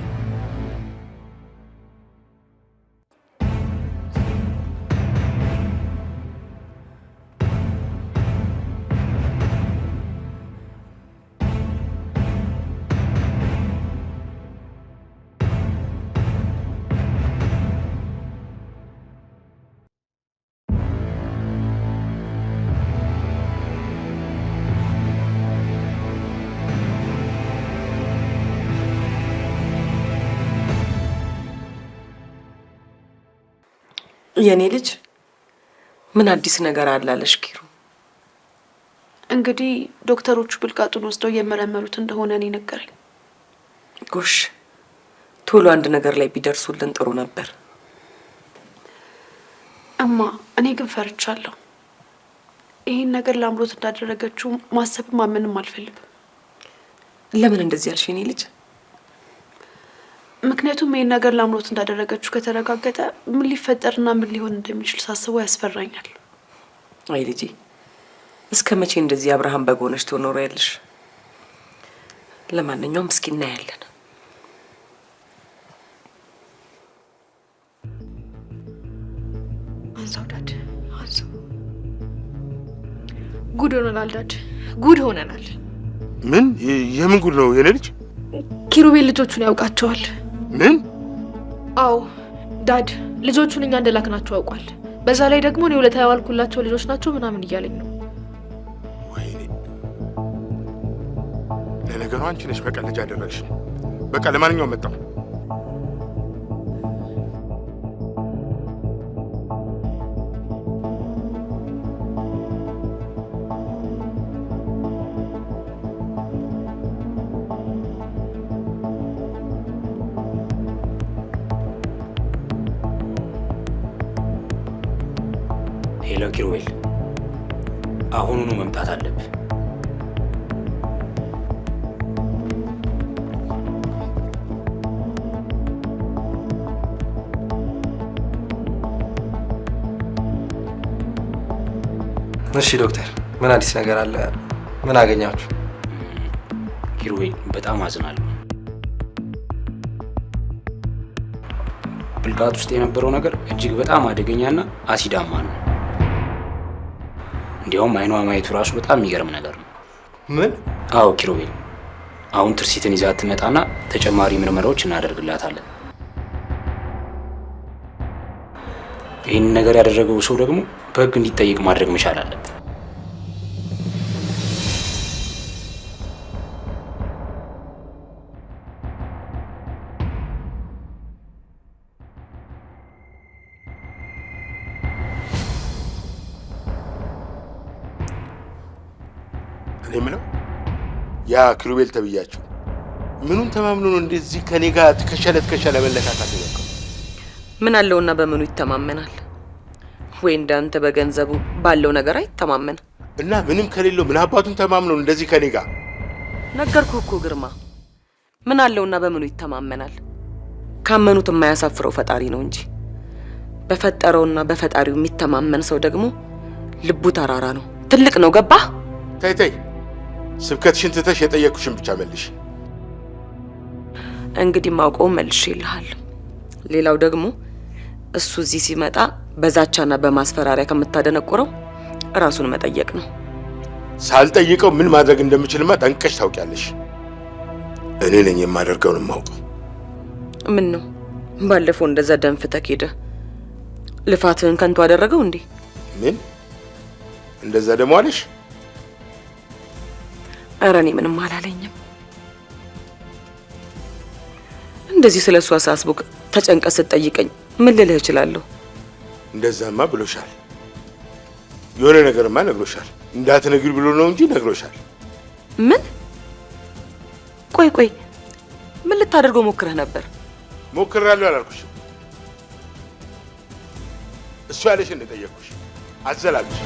D: የኔ ልጅ ምን አዲስ ነገር አላለሽ ኪሩ?
F: እንግዲህ ዶክተሮቹ ብልቃጡን ወስደው እየመረመሩት እንደሆነ እኔ ነገረኝ።
D: ጎሽ ቶሎ አንድ ነገር ላይ ቢደርሱልን ጥሩ ነበር።
F: እማ እኔ ግን ፈርቻለሁ። ይህን ነገር ለአምሮት እንዳደረገችው ማሰብም ማመንም አልፈልግም።
D: ለምን እንደዚህ ያልሽ የኔ ልጅ?
F: ምክንያቱም ይህን ነገር ለአምሮት እንዳደረገችው ከተረጋገጠ ምን ሊፈጠርና ምን ሊሆን እንደሚችል ሳስበው ያስፈራኛል።
D: አይ ልጄ እስከ መቼ እንደዚህ አብርሃም በጎነሽ ትኖሪያለሽ? ለማንኛውም እስኪ እናያለን።
C: አንሳው ዳድ አንሳው። ጉድ ሆነናል ዳድ፣ ጉድ ሆነናል።
A: ምን የምን ጉድ ነው የኔ ልጅ?
C: ኪሩቤል ልጆቹን ያውቃቸዋል።
A: ምን?
C: አዎ ዳድ፣ ልጆቹን እኛ እንደላክናቸው ያውቋል። በዛ ላይ ደግሞ እኔ ውለታ ያዋልኩላቸው ልጆች ናቸው ምናምን እያለኝ ነው።
A: ወይኔ ለነገሩ አንቺ ነሽ መቀለጃ አደረግሽ። በቃ ለማንኛውም መጣሁ።
E: ሄሎ ኪሩቤል፣ አሁኑኑ መምጣት አለብህ።
B: እሺ ዶክተር፣ ምን አዲስ ነገር አለ? ምን አገኛችሁ?
E: ኪሩቤል በጣም አዝናለሁ። ብልቃጥ ውስጥ የነበረው ነገር እጅግ በጣም አደገኛና አሲዳማ ነው። እንዲያውም አይኗ ማየቱ ራሱ በጣም የሚገርም ነገር ነው።
B: ምን?
E: አዎ ኪሩቤል፣ አሁን ትርሲትን ይዛ ትመጣና ተጨማሪ ምርመራዎች እናደርግላታለን። ይህን ነገር ያደረገው ሰው ደግሞ በሕግ እንዲጠይቅ ማድረግ መቻል አለብን።
A: እኔ የምለው ያ ኪሩቤል ተብያችሁ ምኑን ተማምኖ ነው እንደዚህ ከኔ ጋር ትከሻ ለመለካካት ነው?
D: ምን አለውና በምኑ ይተማመናል? ወይ እንዳንተ በገንዘቡ ባለው ነገር አይተማመን
A: እና ምንም ከሌለው ምን አባቱን ተማምኖ ነው እንደዚህ ከኔ ጋር?
D: ነገርኩህ እኮ ግርማ፣ ምን አለውና በምኑ ይተማመናል? ካመኑት የማያሳፍረው ፈጣሪ ነው እንጂ በፈጠረውና በፈጣሪው የሚተማመን ሰው ደግሞ ልቡ ተራራ ነው፣ ትልቅ ነው። ገባህ?
A: ተይ ስብከትሽን ትተሽ የጠየቅኩሽን ብቻ መልሽ።
D: እንግዲህ ማውቀው መልሽ ይልሃል። ሌላው ደግሞ እሱ እዚህ ሲመጣ በዛቻና በማስፈራሪያ ከምታደነቁረው ራሱን መጠየቅ ነው።
A: ሳልጠይቀው ምን ማድረግ እንደምችልማ ጠንቀሽ ታውቂያለሽ። እኔ ነኝ የማደርገውን የማውቀው።
D: ምን ነው ባለፈው እንደዛ ደንፍተህ ሄደህ ልፋትህን ከንቱ አደረገው እንዴ?
A: ምን እንደዛ ደግሞ አለሽ?
D: ኧረ እኔ ምንም አላለኝም። እንደዚህ ስለሱ አሳስቦክ ተጨንቀህ ስትጠይቀኝ ምን ልልህ እችላለሁ?
A: እንደዛማ ብሎሻል። የሆነ ነገርማ ነግሮሻል። እንዳትነግሪ ብሎ ነው እንጂ ነግሮሻል።
D: ምን? ቆይ ምን ልታደርገው ሞክረህ ነበር?
A: ሞክራለሁ አላልኩሽ? እሱ ያለሽን ነው የጠየቅኩሽ። አዘላልሽ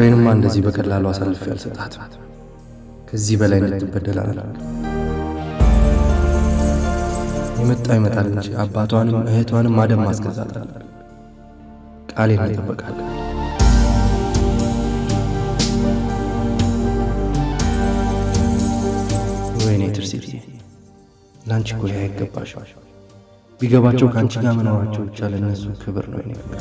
B: ፍቅሬንማ እንደዚህ በቀላሉ አሳልፌ አልሰጣትም። ከዚህ በላይ እንድትበደል አላደርግም። የመጣ ይመጣል እንጂ አባቷንም እህቷንም ማደም ማስገዛት አለ። ቃሌን እጠብቃለሁ። ወይኔ ትርሲት፣ ለአንቺ እኮ ይህ አይገባሽም። ቢገባቸው ከአንቺ ጋር መኖራቸው ብቻ ለእነሱ ክብር ነው። ይኔ ፍቅር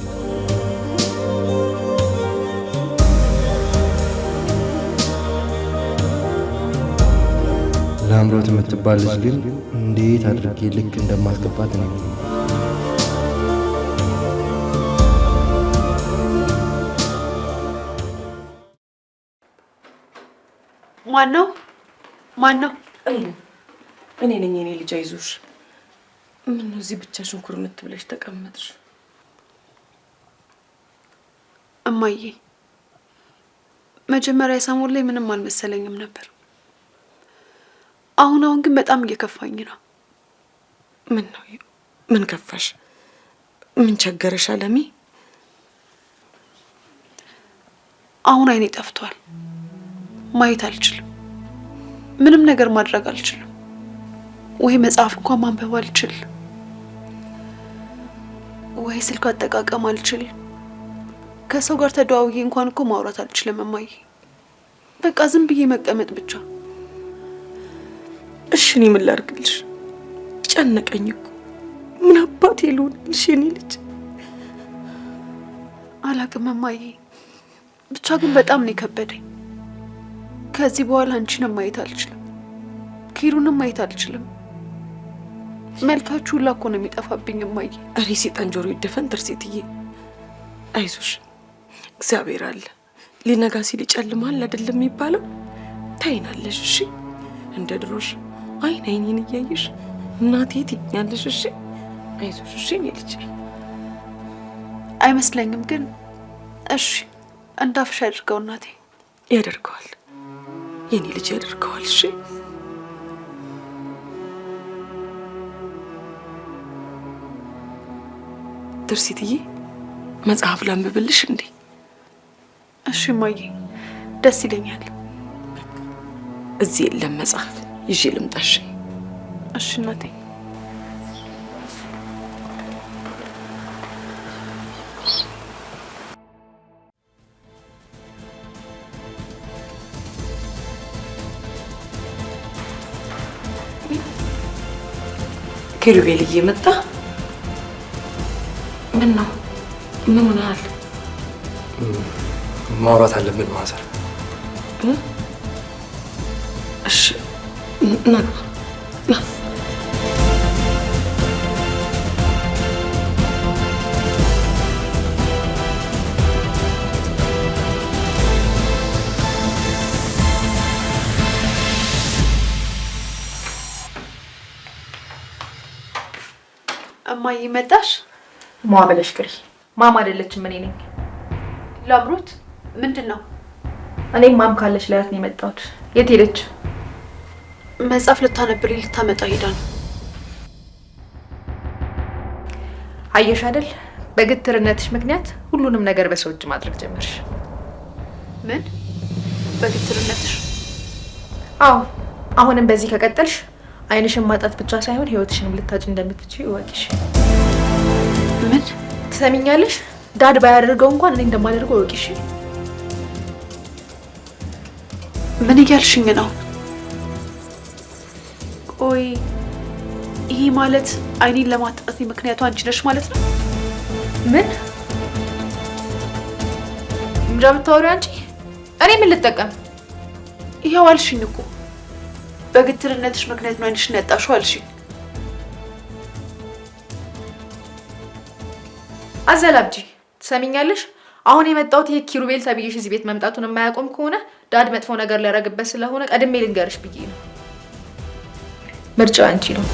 B: ለአምሮት የምትባል ልጅ ግን እንዴት አድርጌ ልክ እንደማስገባት ነው።
F: ማን ነው?
D: እኔ ነኝ። የኔ ልጅ አይዞሽ። ምን ነው እዚህ ብቻሽን ኩርምት ብለሽ ተቀመጥሽ?
F: እማዬ መጀመሪያ ሰሞን ላይ ምንም አልመሰለኝም ነበር። አሁን ግን በጣም እየከፋኝ ነው።
D: ምን ነው? ምን ከፋሽ? ምን ቸገረሽ አለሚ?
F: አሁን አይኔ ጠፍቷል። ማየት አልችልም። ምንም ነገር ማድረግ አልችልም። ወይ መጽሐፍ እንኳን ማንበብ አልችል፣ ወይ ስልክ አጠቃቀም አልችል። ከሰው ጋር ተደዋውዬ እንኳን እኮ ማውራት አልችልም እማዬ። በቃ ዝም ብዬ መቀመጥ ብቻ።
D: እሺ እኔ ምን ላድርግልሽ? ጨነቀኝ እኮ። ምን አባቴ ልሆንልሽ የኔ ልጅ?
F: አላቅም እማዬ። ብቻ ግን በጣም ነው የከበደኝ። ከዚህ በኋላ አንቺንም ማየት አልችልም፣ ኪሩንም ማየት አልችልም። መልካችሁ ሁላ እኮ ነው የሚጠፋብኝ እማዬ።
D: እሬ ሰይጣን ጆሮ ይደፈን ትርሲትዬ። አይዞሽ፣ እግዚአብሔር አለ። ሊነጋ ሲል ይጨልማል አይደለም የሚባለው? ታይናለሽ። እሺ እንደ ድሮሽ አይን አይኔን እያየሽ እናቴ ትኛለሽ። እሺ አይዞሽ። እሺ እኔ ልጅ
F: አይመስለኝም ግን እሺ እንዳፍሽ አድርገው እናቴ።
D: ያደርገዋል የኔ ልጅ ያደርገዋል። እሺ ትርሲትዬ መጽሐፍ ላንብብልሽ እንዴ?
F: እሺ እማዬ ደስ ይለኛል።
D: እዚህ የለም መጽሐፍ፣ ይዤ ልምጣሽ?
F: እሺ እናቴ።
D: ኪሩቤል እየመጣ ምን ነው? ምን ሆነሃል?
B: ማውራት አለብን ማዘር።
D: እሺ ና ና።
F: እማዬ መጣሽ?
C: ማበለሽ ቅሪ። ማም አይደለችም እኔ ነኝ።
F: ላምሮት ምንድን ነው?
C: እኔም ማም ካለች ላያት ነው የመጣሁት። የት ሄደች?
F: መጽሐፍ ልታነብልኝ ልታመጣ ሄዳ ነው።
C: አየሽ አይደል? በግትርነትሽ ምክንያት ሁሉንም ነገር በሰው እጅ ማድረግ ጀመርሽ።
F: ምን? በግትርነትሽ?
C: አዎ፣ አሁንም በዚህ ከቀጠልሽ አይንሽን ማጣት ብቻ ሳይሆን ህይወትሽንም ልታጭ እንደምትችይ እወቂሽ።
F: ምን?
C: ትሰሚኛለሽ? ዳድ ባያደርገው እንኳን እኔ እንደማደርገው እወቂሽ።
F: ምን እያልሽኝ ነው? ቆይ ይሄ ማለት አይኔን ለማጣት ምክንያቱ አንቺ ነሽ ማለት ነው?
C: ምን እንደምታወሪው አንቺ? እኔ ምን ልጠቀም?
F: ይሄው አልሽኝ እኮ በግትርነትሽ ምክንያት ነው አይንሽን ያጣሽው አልሽኝ።
C: አዘላብጂ። ትሰሚኛለሽ? አሁን የመጣሁት ይሄ ኪሩቤል ተብዬሽ እዚህ ቤት መምጣቱን የማያቆም ከሆነ ዳድ መጥፎ ነገር ሊያደርግበት ስለሆነ ቀድሜ ልንገርሽ ብዬ ነው። ምርጫው አንቺ ነው።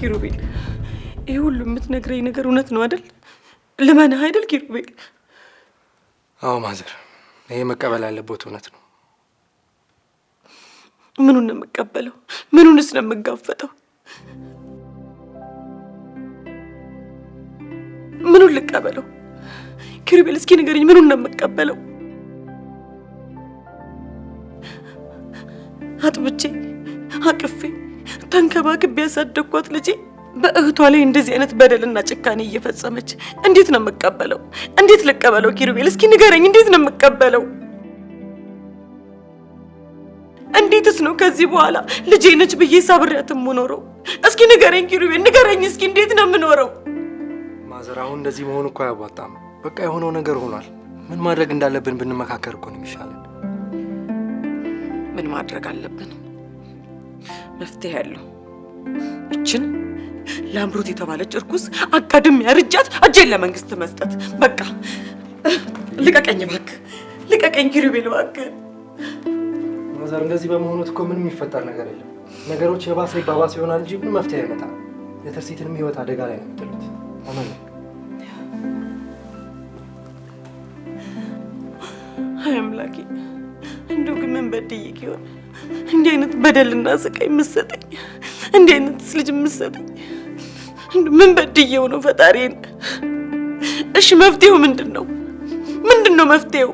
D: ኪሩቤል፣ ይሄ ሁሉ የምትነግረኝ ነገር እውነት ነው አይደል? ልመናህ አይደል ኪሩቤል?
B: አዎ ማዘር፣ ይሄ መቀበል ያለበት እውነት ነው።
D: ምኑን ነው የምቀበለው? ምኑንስ ነው የምጋፈጠው? ምኑን ልቀበለው? ኪሩቤል እስኪ ንገረኝ፣ ምኑን ነው የምቀበለው? አጥብቼ አቅፌ ተንከባክቤ ያሳደግኳት ልጄ በእህቷ ላይ እንደዚህ አይነት በደልና ጭካኔ እየፈጸመች እንዴት ነው የምቀበለው? እንዴት ልቀበለው? ኪሩቤል እስኪ ንገረኝ፣ እንዴት ነው የምቀበለው? እንዴትስ ነው ከዚህ በኋላ ልጄ ነች ብዬ ሳብሬያት የምኖረው? እስኪ ንገረኝ ኪሩቤል፣ ንገረኝ እስኪ እንዴት ነው የምኖረው?
B: ማዘር፣ አሁን እንደዚህ መሆኑ እኮ አያዋጣም። በቃ የሆነው ነገር ሆኗል። ምን ማድረግ እንዳለብን ብንመካከር እኮ ነው የሚሻለን።
D: ምን ማድረግ አለብን? መፍትሄ ያለው እችን ለአምሮት የተባለች እርኩስ አጋድም ያርጃት እጄን ለመንግስት መስጠት። በቃ ልቀቀኝ እባክህ፣ ልቀቀኝ ኪሩቤል እባክህ።
B: ማዘር፣ እንደዚህ በመሆኑት እኮ ምንም የሚፈጠር ነገር የለም። ነገሮች የባሰ ይባባስ ይሆናል እንጂ ምን መፍትሄ አይመጣም። የትርሲትንም ህይወት አደጋ ላይ ነው የሚጥሉት። አመን
D: አይ አምላኬ፣ እንደው ግን ምን በድዬ ይሆን እንዲህ አይነት በደልና ስቃይ የምትሰጠኝ? እንዲህ አይነትስ ልጅ የምትሰጠኝ? ምን በድዬው ነው ፈጣሪን? እሺ መፍትሄው ምንድን ነው? ምንድን ነው መፍትሄው?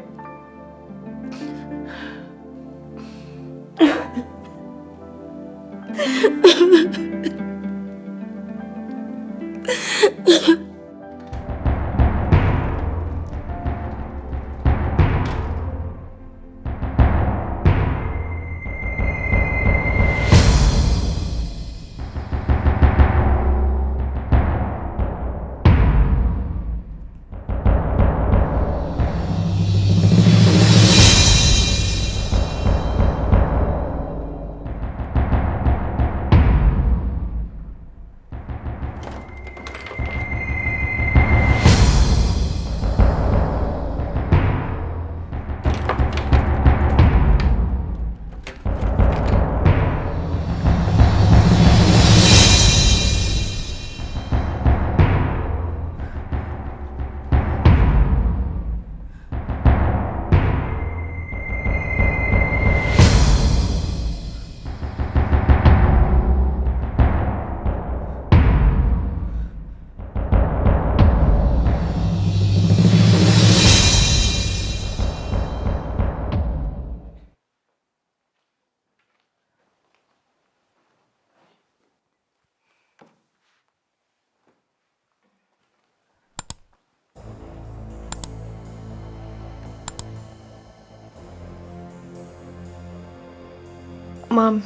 C: ማም፣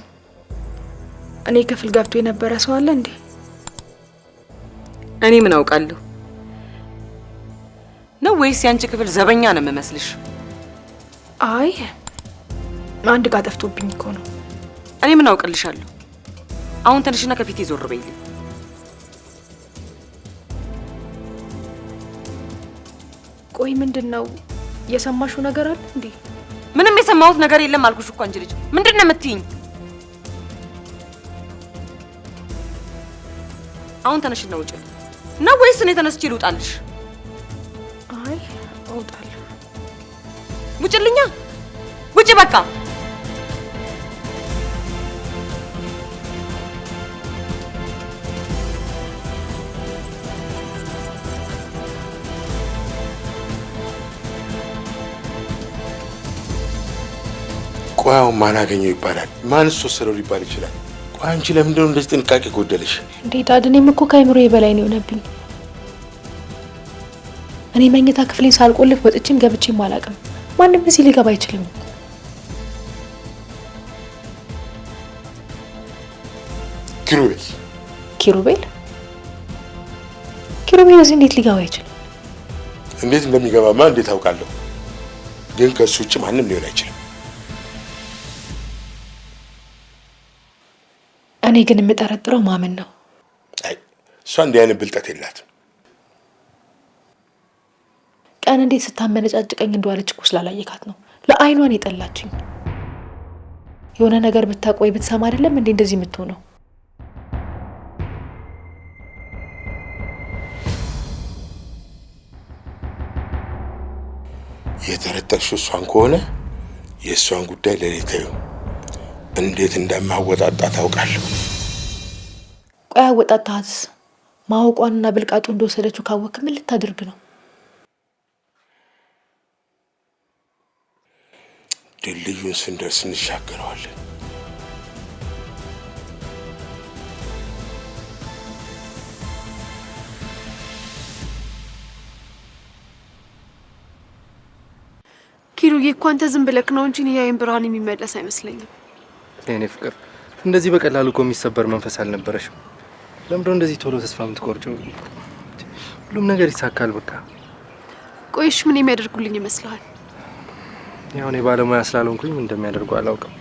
C: እኔ ክፍል ገብቶ የነበረ ሰው አለ እንዴ?
D: እኔ ምን አውቃለሁ ነው? ወይስ ያንቺ ክፍል ዘበኛ ነው የምመስልሽ?
C: አይ አንድ ዕቃ ጠፍቶብኝ እኮ ነው።
D: እኔ ምን አውቅልሻለሁ? አሁን ተነሽና ከፊቴ ዞር በይልኝ።
C: ቆይ ምንድነው? የሰማሽው ነገር አለ እንዴ?
D: ምንም የሰማሁት ነገር የለም አልኩሽ እኮ አንቺ ልጅ። ምንድነው የምትይኝ? አሁን ተነሽና ውጪ ነው ወይስ እኔ ተነስቼ ልውጣልሽ?
C: አይ እወጣለሁ።
D: ውጪልኛ፣ ውጪ በቃ።
A: ቆይ አሁን ማን አገኘው ይባላል? ማንስ ወሰደው ሊባል ይችላል? ቆይ አንቺ ለምንድን ነው እንደዚህ ጥንቃቄ ጎደለሽ?
C: እንዴ ዳድ፣ እኔም እኮ ከአይምሮዬ በላይ ነው የሆነብኝ። እኔ መኝታ ክፍሌን ሳልቆልፍ ወጥቼም ገብቼም አላውቅም። ማንም እዚህ ሊገባ አይችልም።
A: ኪሩቤል
C: ኪሩቤል ኪሩቤል እዚህ እንዴት ሊገባ አይችልም?
A: እንዴት እንደሚገባማ እንዴት አውቃለሁ? ግን ከሱ ውጭ ማንም ሊሆን አይችልም።
C: እኔ ግን የምጠረጥረው ማመን ነው።
A: አይ እሷ እንዲህ አይነት ብልጠት የላትም።
C: ቀን እንዴት ስታመነጫጭቀኝ እንደዋለች እኮ ስላላየካት ነው ለአይኗን የጠላችኝ። የሆነ ነገር ብታቆይ ብትሰማ አይደለም እንዴ እንደዚህ የምትሆነው?
A: የተረጠርሽው እሷን ከሆነ የእሷን ጉዳይ ለኔ ተይው። እንዴት እንደማወጣጣ ታውቃለሁ።
C: ቆይ አወጣጣትስ ማወቋንና ብልቃጡ እንደወሰደችው ካወክ ምን ልታደርግ ነው?
A: ድልድዩን ስንደርስ እንሻገረዋለን።
F: ኪሩዬ እኮ አንተ ዝም ብለክ ነው እንጂ የአይን ብርሃን የሚመለስ አይመስለኝም።
B: የኔ ፍቅር እንደዚህ በቀላሉ እኮ የሚሰበር መንፈስ አልነበረሽም። ለምዶ እንደዚህ ቶሎ ተስፋ የምትቆርጪው? ሁሉም ነገር ይሳካል በቃ።
F: ቆይሽ ምን የሚያደርጉልኝ ይመስልሃል?
B: ያው እኔ ባለሙያ ስላልሆንኩኝ ምን እንደሚያደርጉ አላውቅም፣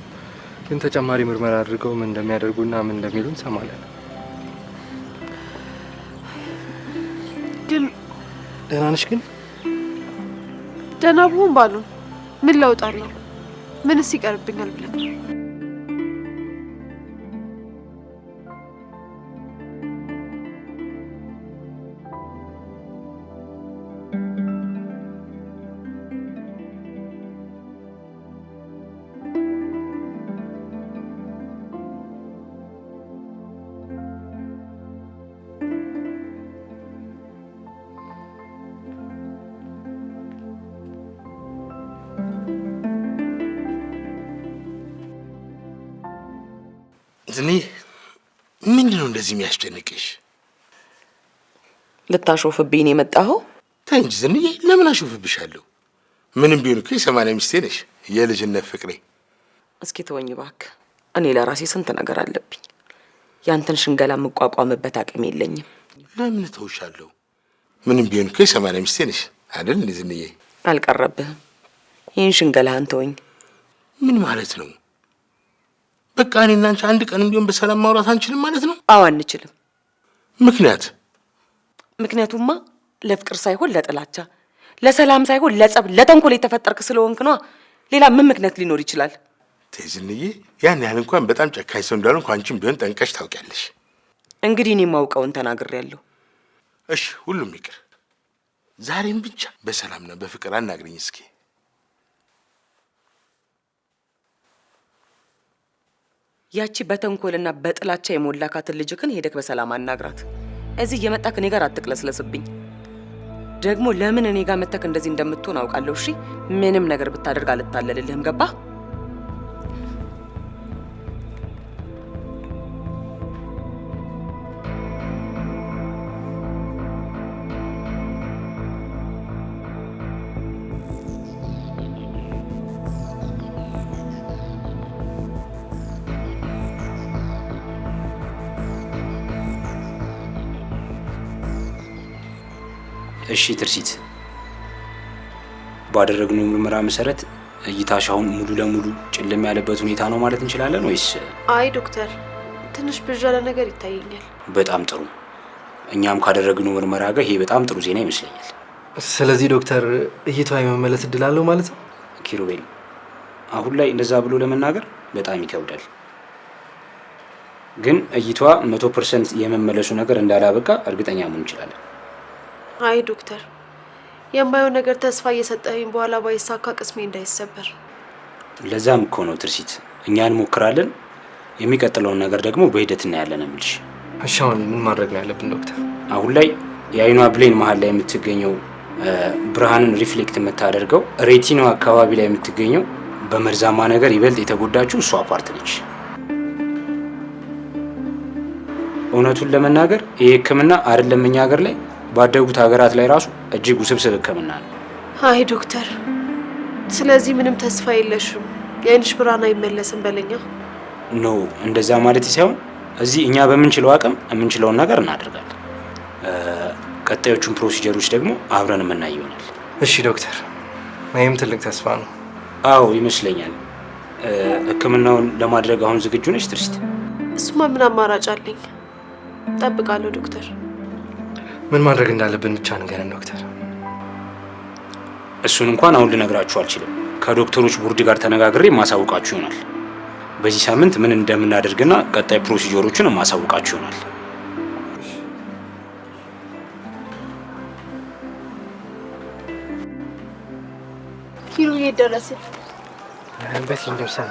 B: ግን ተጨማሪ ምርመራ አድርገው ምን እንደሚያደርጉና ምን እንደሚሉ እንሰማለን።
F: ግን
B: ደህና ነሽ? ግን
F: ደህና ብሆን ባሉን ምን ለውጥ አለው? ምንስ ይቀርብኛል ብለህ?
A: ዝኒ ምንድነው እንደዚህ የሚያስጨንቅሽ?
D: ልታሾፍብኝ ነው የመጣኸው?
A: ተይ እንጂ ዝኒ፣ ለምን አሾፍብሻለሁ? ምንም ቢሆን እኮ የ80 ሚስቴ ነሽ፣ የልጅነት ፍቅሬ።
D: እስኪ ተወኝ እባክህ። እኔ ለራሴ ስንት ነገር አለብኝ። ያንተን ሽንገላ የምቋቋምበት አቅም የለኝም።
A: ለምን ተውሻለሁ? ምንም ቢሆን እኮ የ80 ሚስቴ ነሽ አይደል? እንዴ ዝኒዬ፣
D: አልቀረብህም። ይህን ሽንገላህን ተወኝ።
A: ምን ማለት ነው? በቃ እኔና አንቺ አንድ ቀን ቢሆን በሰላም ማውራት አንችልም ማለት ነው?
D: አዎ አንችልም።
A: ምክንያቱማ
D: ለፍቅር ሳይሆን ለጥላቻ፣ ለሰላም ሳይሆን ለጸብ፣ ለተንኮል የተፈጠርክ ስለሆንክ ነው። ሌላ ምን ምክንያት ሊኖር ይችላል?
A: ተይ ዝንዬ፣ ያን ያህል እንኳን በጣም ጨካኝ ሰው እንዳልሆንኩ አንቺም ቢሆን ጠንቀሽ ታውቂያለሽ።
D: እንግዲህ እኔ የማውቀውን ተናግሬያለሁ።
A: እሺ ሁሉም ይቅር። ዛሬም ብቻ በሰላምና በፍቅር አናግሪኝ እስኪ።
D: ያቺ በተንኮልና በጥላቻ የሞላካትን ልጅክን ሄደክ በሰላም አናግራት። እዚህ እየመጣክ እኔ ጋር አትቅለስለስብኝ። ደግሞ ለምን እኔ ጋር መተክ እንደዚህ እንደምትሆን አውቃለሁ። እሺ ምንም ነገር ብታደርግ አልታለልልህም። ገባ?
E: እሺ ትርሲት፣ ባደረግነው ምርመራ መሰረት እይታሽ አሁን ሙሉ ለሙሉ ጨለም ያለበት ሁኔታ ነው ማለት እንችላለን ወይስ?
F: አይ ዶክተር፣ ትንሽ ብዥ ያለ ነገር ይታየኛል።
E: በጣም ጥሩ። እኛም ካደረግነው ምርመራ ጋር ይሄ በጣም ጥሩ ዜና ይመስለኛል።
B: ስለዚህ ዶክተር እይታዋ የመመለስ እድል አለው ማለት ነው?
E: ኪሩቤል፣ አሁን ላይ እንደዛ ብሎ ለመናገር በጣም ይከብዳል። ግን እይታዋ 100% የመመለሱ ነገር እንዳላበቃ እርግጠኛ መሆን እንችላለን።
F: አይ ዶክተር፣ የማየው ነገር ተስፋ እየሰጠኝ በኋላ ባይሳካ ቅስሜ እንዳይሰበር።
E: ለዛም እኮ ነው ትርሲት፣ እኛ እንሞክራለን፣ የሚቀጥለውን ነገር ደግሞ በሂደት እናያለን እምልሽ።
B: እሺ አሁን ምን ማድረግ ነው ያለብን ዶክተር?
E: አሁን ላይ የአይኗ ብሌን መሀል ላይ የምትገኘው ብርሃንን ሪፍሌክት የምታደርገው ሬቲናው አካባቢ ላይ የምትገኘው በመርዛማ ነገር ይበልጥ የተጎዳችው እሷ ፓርት ነች። እውነቱን ለመናገር ይህ ሕክምና አይደለም እኛ ሀገር ላይ ባደጉት ሀገራት ላይ ራሱ እጅግ ውስብስብ ሕክምና ነው።
F: አይ ዶክተር፣ ስለዚህ ምንም ተስፋ የለሽም? የአይንሽ ብርሃን አይመለስም በለኛ?
E: ኖ እንደዛ ማለት ሳይሆን እዚህ እኛ በምንችለው አቅም የምንችለውን ነገር እናደርጋለን። ቀጣዮቹን ፕሮሲጀሮች ደግሞ አብረን የምናይ ይሆናል።
B: እሺ ዶክተር፣ ይህም ትልቅ ተስፋ ነው።
E: አዎ ይመስለኛል። ሕክምናውን ለማድረግ አሁን ዝግጁ ነች ትርሲት?
F: እሱማ ምን አማራጭ አለኝ? ጠብቃለሁ ዶክተር።
B: ምን ማድረግ እንዳለብን ብቻ ንገረን ዶክተር።
E: እሱን እንኳን አሁን ልነግራችሁ አልችልም። ከዶክተሮች ቦርድ ጋር ተነጋግሬ ማሳውቃችሁ ይሆናል። በዚህ ሳምንት ምን እንደምናደርግና ቀጣይ ፕሮሲጀሮችን ማሳውቃችሁ ይሆናል።
F: ደረስን?
B: ቤት ልንደርሰን።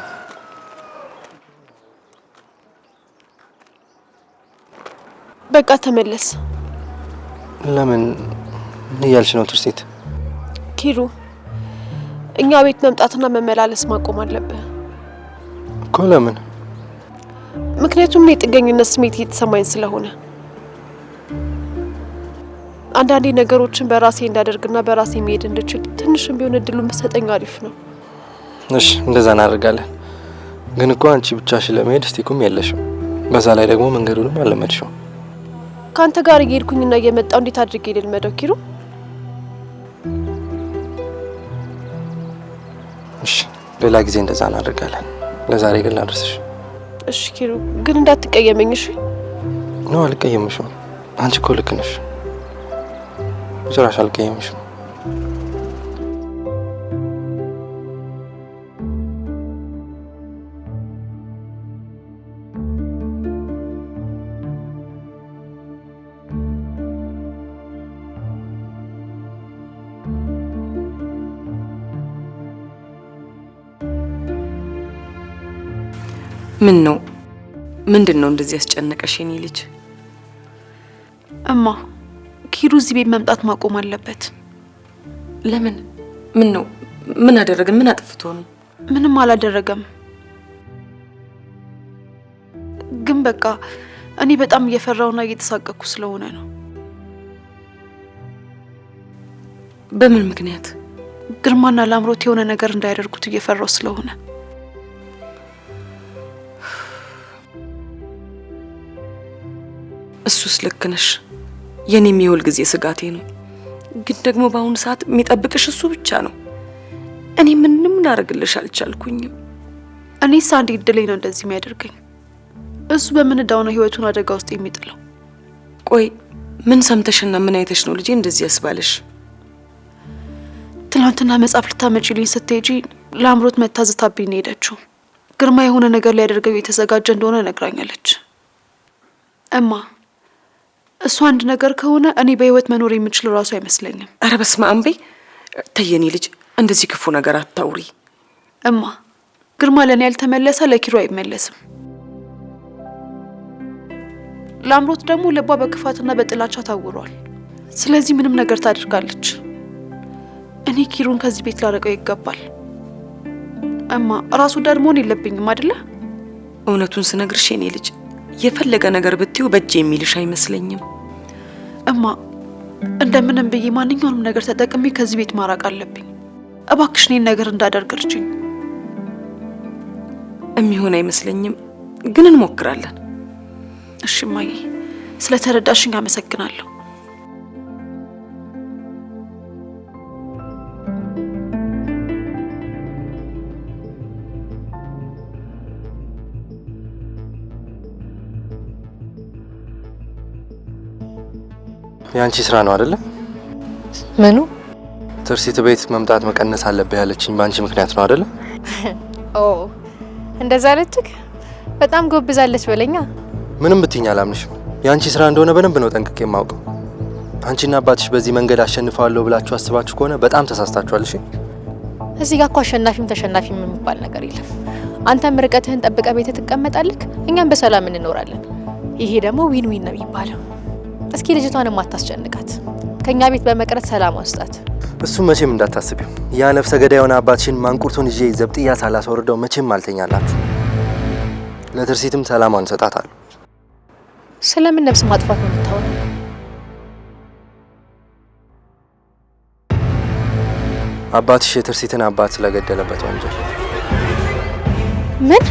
F: በቃ ተመለስ።
B: ለምን? ምን እያልሽ ነው ትርሲት?
F: ኪሩ እኛ ቤት መምጣትና መመላለስ ማቆም አለብህ
B: እኮ። ለምን?
F: ምክንያቱም እኔ ጥገኝነት ስሜት እየተሰማኝ ስለሆነ አንዳንዴ ነገሮችን በራሴ እንዳደርግና በራሴ መሄድ እንድችል ትንሽም ቢሆን እድሉን ብትሰጠኝ አሪፍ ነው።
B: እሺ እንደዛ እናደርጋለን። ግን እኮ አንቺ ብቻሽን ለመሄድ ስቲኩም የለሽም። በዛ ላይ ደግሞ መንገዱንም አልለመድሽው።
F: ካንተ ጋር እየሄድኩኝና እየመጣው እንዴት አድርጌ ልልመደው ኪሩ?
B: እሺ ሌላ ጊዜ እንደዛ እናደርጋለን። ለዛሬ ግን ላድርስሽ።
F: እሺ ኪሩ ግን እንዳትቀየመኝ እሺ?
B: ነው አልቀየምሽም። አንቺ እኮ ልክ ነሽ። ጭራሽ አልቀየምሽም።
D: ምን ነው? ምንድን ነው እንደዚህ ያስጨነቀሽ የኔ ልጅ?
F: እማ ኪሩ እዚህ ቤት መምጣት ማቆም አለበት።
D: ለምን? ምን ነው? ምን አደረገ? ምን አጥፍቶ ነው?
F: ምንም አላደረገም። ግን በቃ እኔ በጣም እየፈራውና እየተሳቀቅኩ ስለሆነ ነው።
D: በምን ምክንያት?
F: ግርማና ላምሮት የሆነ ነገር እንዳያደርጉት እየፈራው ስለሆነ።
D: እሱስ ልክ ነሽ። የኔም የሁል ጊዜ ስጋቴ ነው። ግን ደግሞ በአሁኑ ሰዓት የሚጠብቅሽ እሱ ብቻ ነው። እኔ ምንም ላደርግልሽ አልቻልኩኝም።
F: እኔስ አንድ እድሌ ነው እንደዚህ የሚያደርገኝ። እሱ በምን እዳው ነው ህይወቱን አደጋ ውስጥ የሚጥለው?
D: ቆይ ምን ሰምተሽና ምን አይተሽ ነው ልጄ እንደዚህ ያስባለሽ?
F: ትናንትና መጽሐፍ ልታመጪልኝ ስትሄጂ ላምሮት መታዘታብኝ ነው ሄደችው። ግርማ የሆነ ነገር ሊያደርገው የተዘጋጀ እንደሆነ ነግራኛለች። እማ እሱ አንድ ነገር ከሆነ እኔ በህይወት መኖር የምችለው ራሱ አይመስለኝም።
D: አረ በስመ አብ በይ። ተይ የኔ ልጅ እንደዚህ ክፉ ነገር አታውሪ።
F: እማ ግርማ ለኔ ያልተመለሰ ለኪሩ አይመለስም። ላምሮት ደግሞ ልቧ በክፋትና በጥላቻ ታውሯል። ስለዚህ ምንም ነገር ታደርጋለች። እኔ ኪሩን ከዚህ ቤት ላረቀው ይገባል። እማ ራሱ ወዳድ መሆን የለብኝም አይደለ?
D: እውነቱን ስነግርሽ የኔ ልጅ የፈለገ ነገር ብትዩ በእጅ የሚልሽ አይመስለኝም።
F: እማ እንደምንም ብዬ ማንኛውንም ነገር ተጠቅሜ ከዚህ ቤት ማራቅ አለብኝ። እባክሽ እኔን ነገር እንዳደርግ እርጂኝ።
D: የሚሆን አይመስለኝም፣ ግን እንሞክራለን።
F: እሺ እማዬ፣ ስለተረዳሽኝ አመሰግናለሁ።
B: ያንቺ ስራ ነው አይደለ?
C: ምኑ?
B: ትርሲት ቤት መምጣት መቀነስ አለብህ ያለችኝ ባንቺ ምክንያት ነው አይደለ?
C: ኦ እንደዛ አለችክ? በጣም ጎብዛለች በለኛ።
B: ምንም ብትይኝ አላምንሽም። ያንቺ ስራ እንደሆነ በደንብ ነው ጠንቅቄ የማውቀው። አንቺና አባትሽ በዚህ መንገድ አሸንፋለሁ ብላችሁ አስባችሁ ከሆነ በጣም ተሳስታችኋል። እሺ
C: እዚህ ጋር እኮ አሸናፊም ተሸናፊም የሚባል ነገር የለም። አንተም ርቀትህን ጠብቀህ ቤት ትቀመጣለህ፣ እኛም በሰላም እንኖራለን። ይሄ ደግሞ ዊን ዊን ነው የሚባለው። እስኪ ልጅቷን ማታስጨንቃት፣ ከኛ ቤት በመቅረት ሰላም ወስጣት።
B: እሱ መቼም እንዳታስቢው። ያ ነፍሰ ገዳይ የሆነ አባትሽን ማንቁርቱን ይዤ ዘብጥያ ሳላስወርደው መቼም አልተኛላችሁ። ለትርሲትም ሰላሟን እንሰጣታለሁ።
C: ስለምን ነፍስ ማጥፋት ነው የምታወራው?
B: አባትሽ የትርሲትን አባት ስለገደለበት ወንጀል።
C: ምን?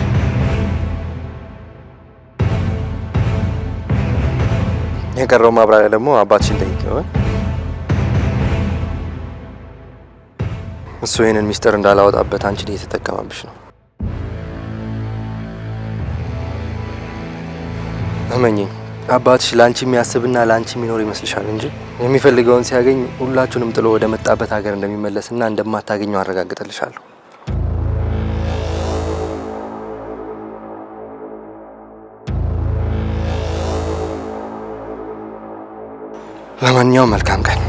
B: የቀረው ማብራሪያ ደግሞ አባትሽን ጠይቂው። እሱ ይህንን ሚስጥር እንዳላወጣበት አንቺን እየተጠቀመብሽ ነው። እመኚኝ፣ አባትሽ ለአንቺ የሚያስብና ለአንቺ የሚኖር ይመስልሻል እንጂ የሚፈልገውን ሲያገኝ ሁላችሁንም ጥሎ ወደ መጣበት ሀገር እንደሚመለስና እንደማታገኘው አረጋግጥልሻለሁ። ለማንኛውም መልካም ቀን።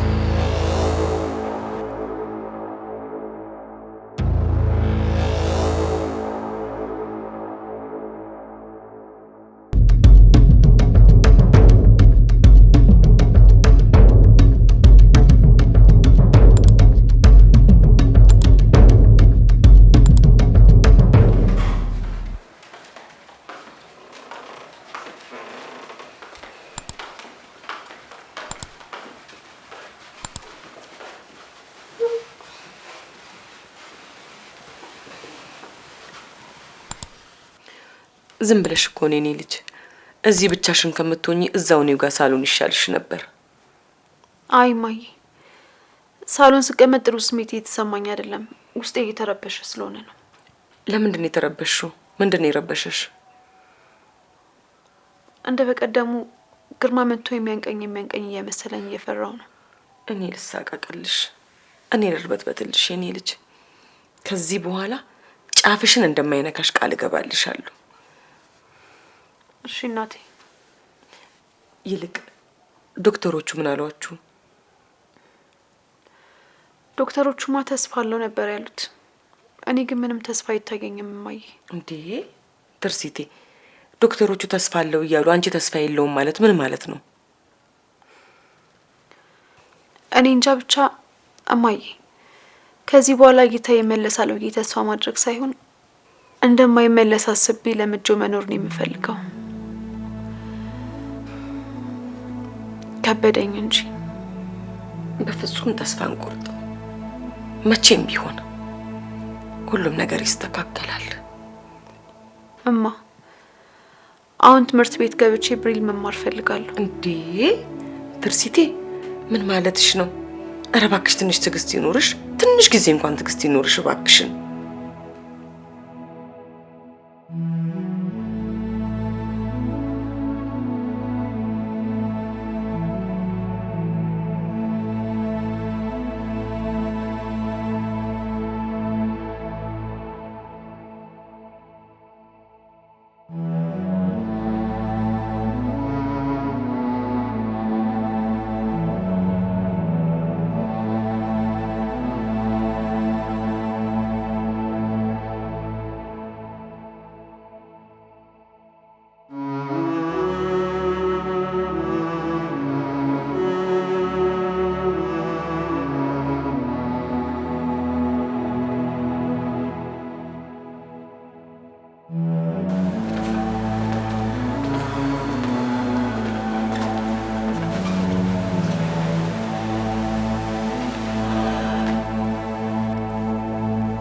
D: ዝም ብለሽ እኮ ነው የኔ ልጅ። እዚህ ብቻሽን ከምትሆኚ እዛው እኔው ጋር ሳሎን ይሻልሽ ነበር።
F: አይ እማዬ፣ ሳሎን ስቀመጥ ጥሩ ስሜት እየተሰማኝ አይደለም። ውስጤ እየተረበሸ ስለሆነ ነው።
D: ለምንድን ነው የተረበሽው? ምንድን ነው የረበሸሽ?
F: እንደ በቀደሙ ግርማ መጥቶ የሚያንቀኝ እየመሰለኝ እየፈራው ነው።
D: እኔ ልሳቀቅልሽ፣ እኔ ልርበትበትልሽ የኔ ልጅ። ከዚህ በኋላ ጫፍሽን እንደማይነካሽ ቃል እገባልሻለሁ።
F: እሺ እናቴ።
D: ይልቅ ዶክተሮቹ ምን አሏችሁ?
F: ዶክተሮቹማ ተስፋ አለው ነበር ያሉት። እኔ ግን ምንም ተስፋ አይታየኝም እማዬ።
D: እንዴ ትርሲቴ፣ ዶክተሮቹ ተስፋ አለው እያሉ አንቺ ተስፋ የለውም ማለት ምን ማለት ነው?
F: እኔ እንጃ ብቻ እማዬ፣ ከዚህ በኋላ ጌታ ይመለሳል ብዬ ተስፋ ማድረግ ሳይሆን እንደማይመለስ አስቤ ለምጄው መኖር ነው የምፈልገው። ከበደኝ እንጂ።
D: በፍጹም ተስፋ አንቆርጥ። መቼም ቢሆን ሁሉም ነገር ይስተካከላል።
F: እማ፣ አሁን ትምህርት ቤት ገብቼ ብሬል መማር ፈልጋለሁ።
D: እንዴ ትርሲቴ፣ ምን ማለትሽ ነው? ኧረ እባክሽ ትንሽ ትዕግስት ይኖርሽ። ትንሽ ጊዜ እንኳን ትዕግስት ይኖርሽ እባክሽን።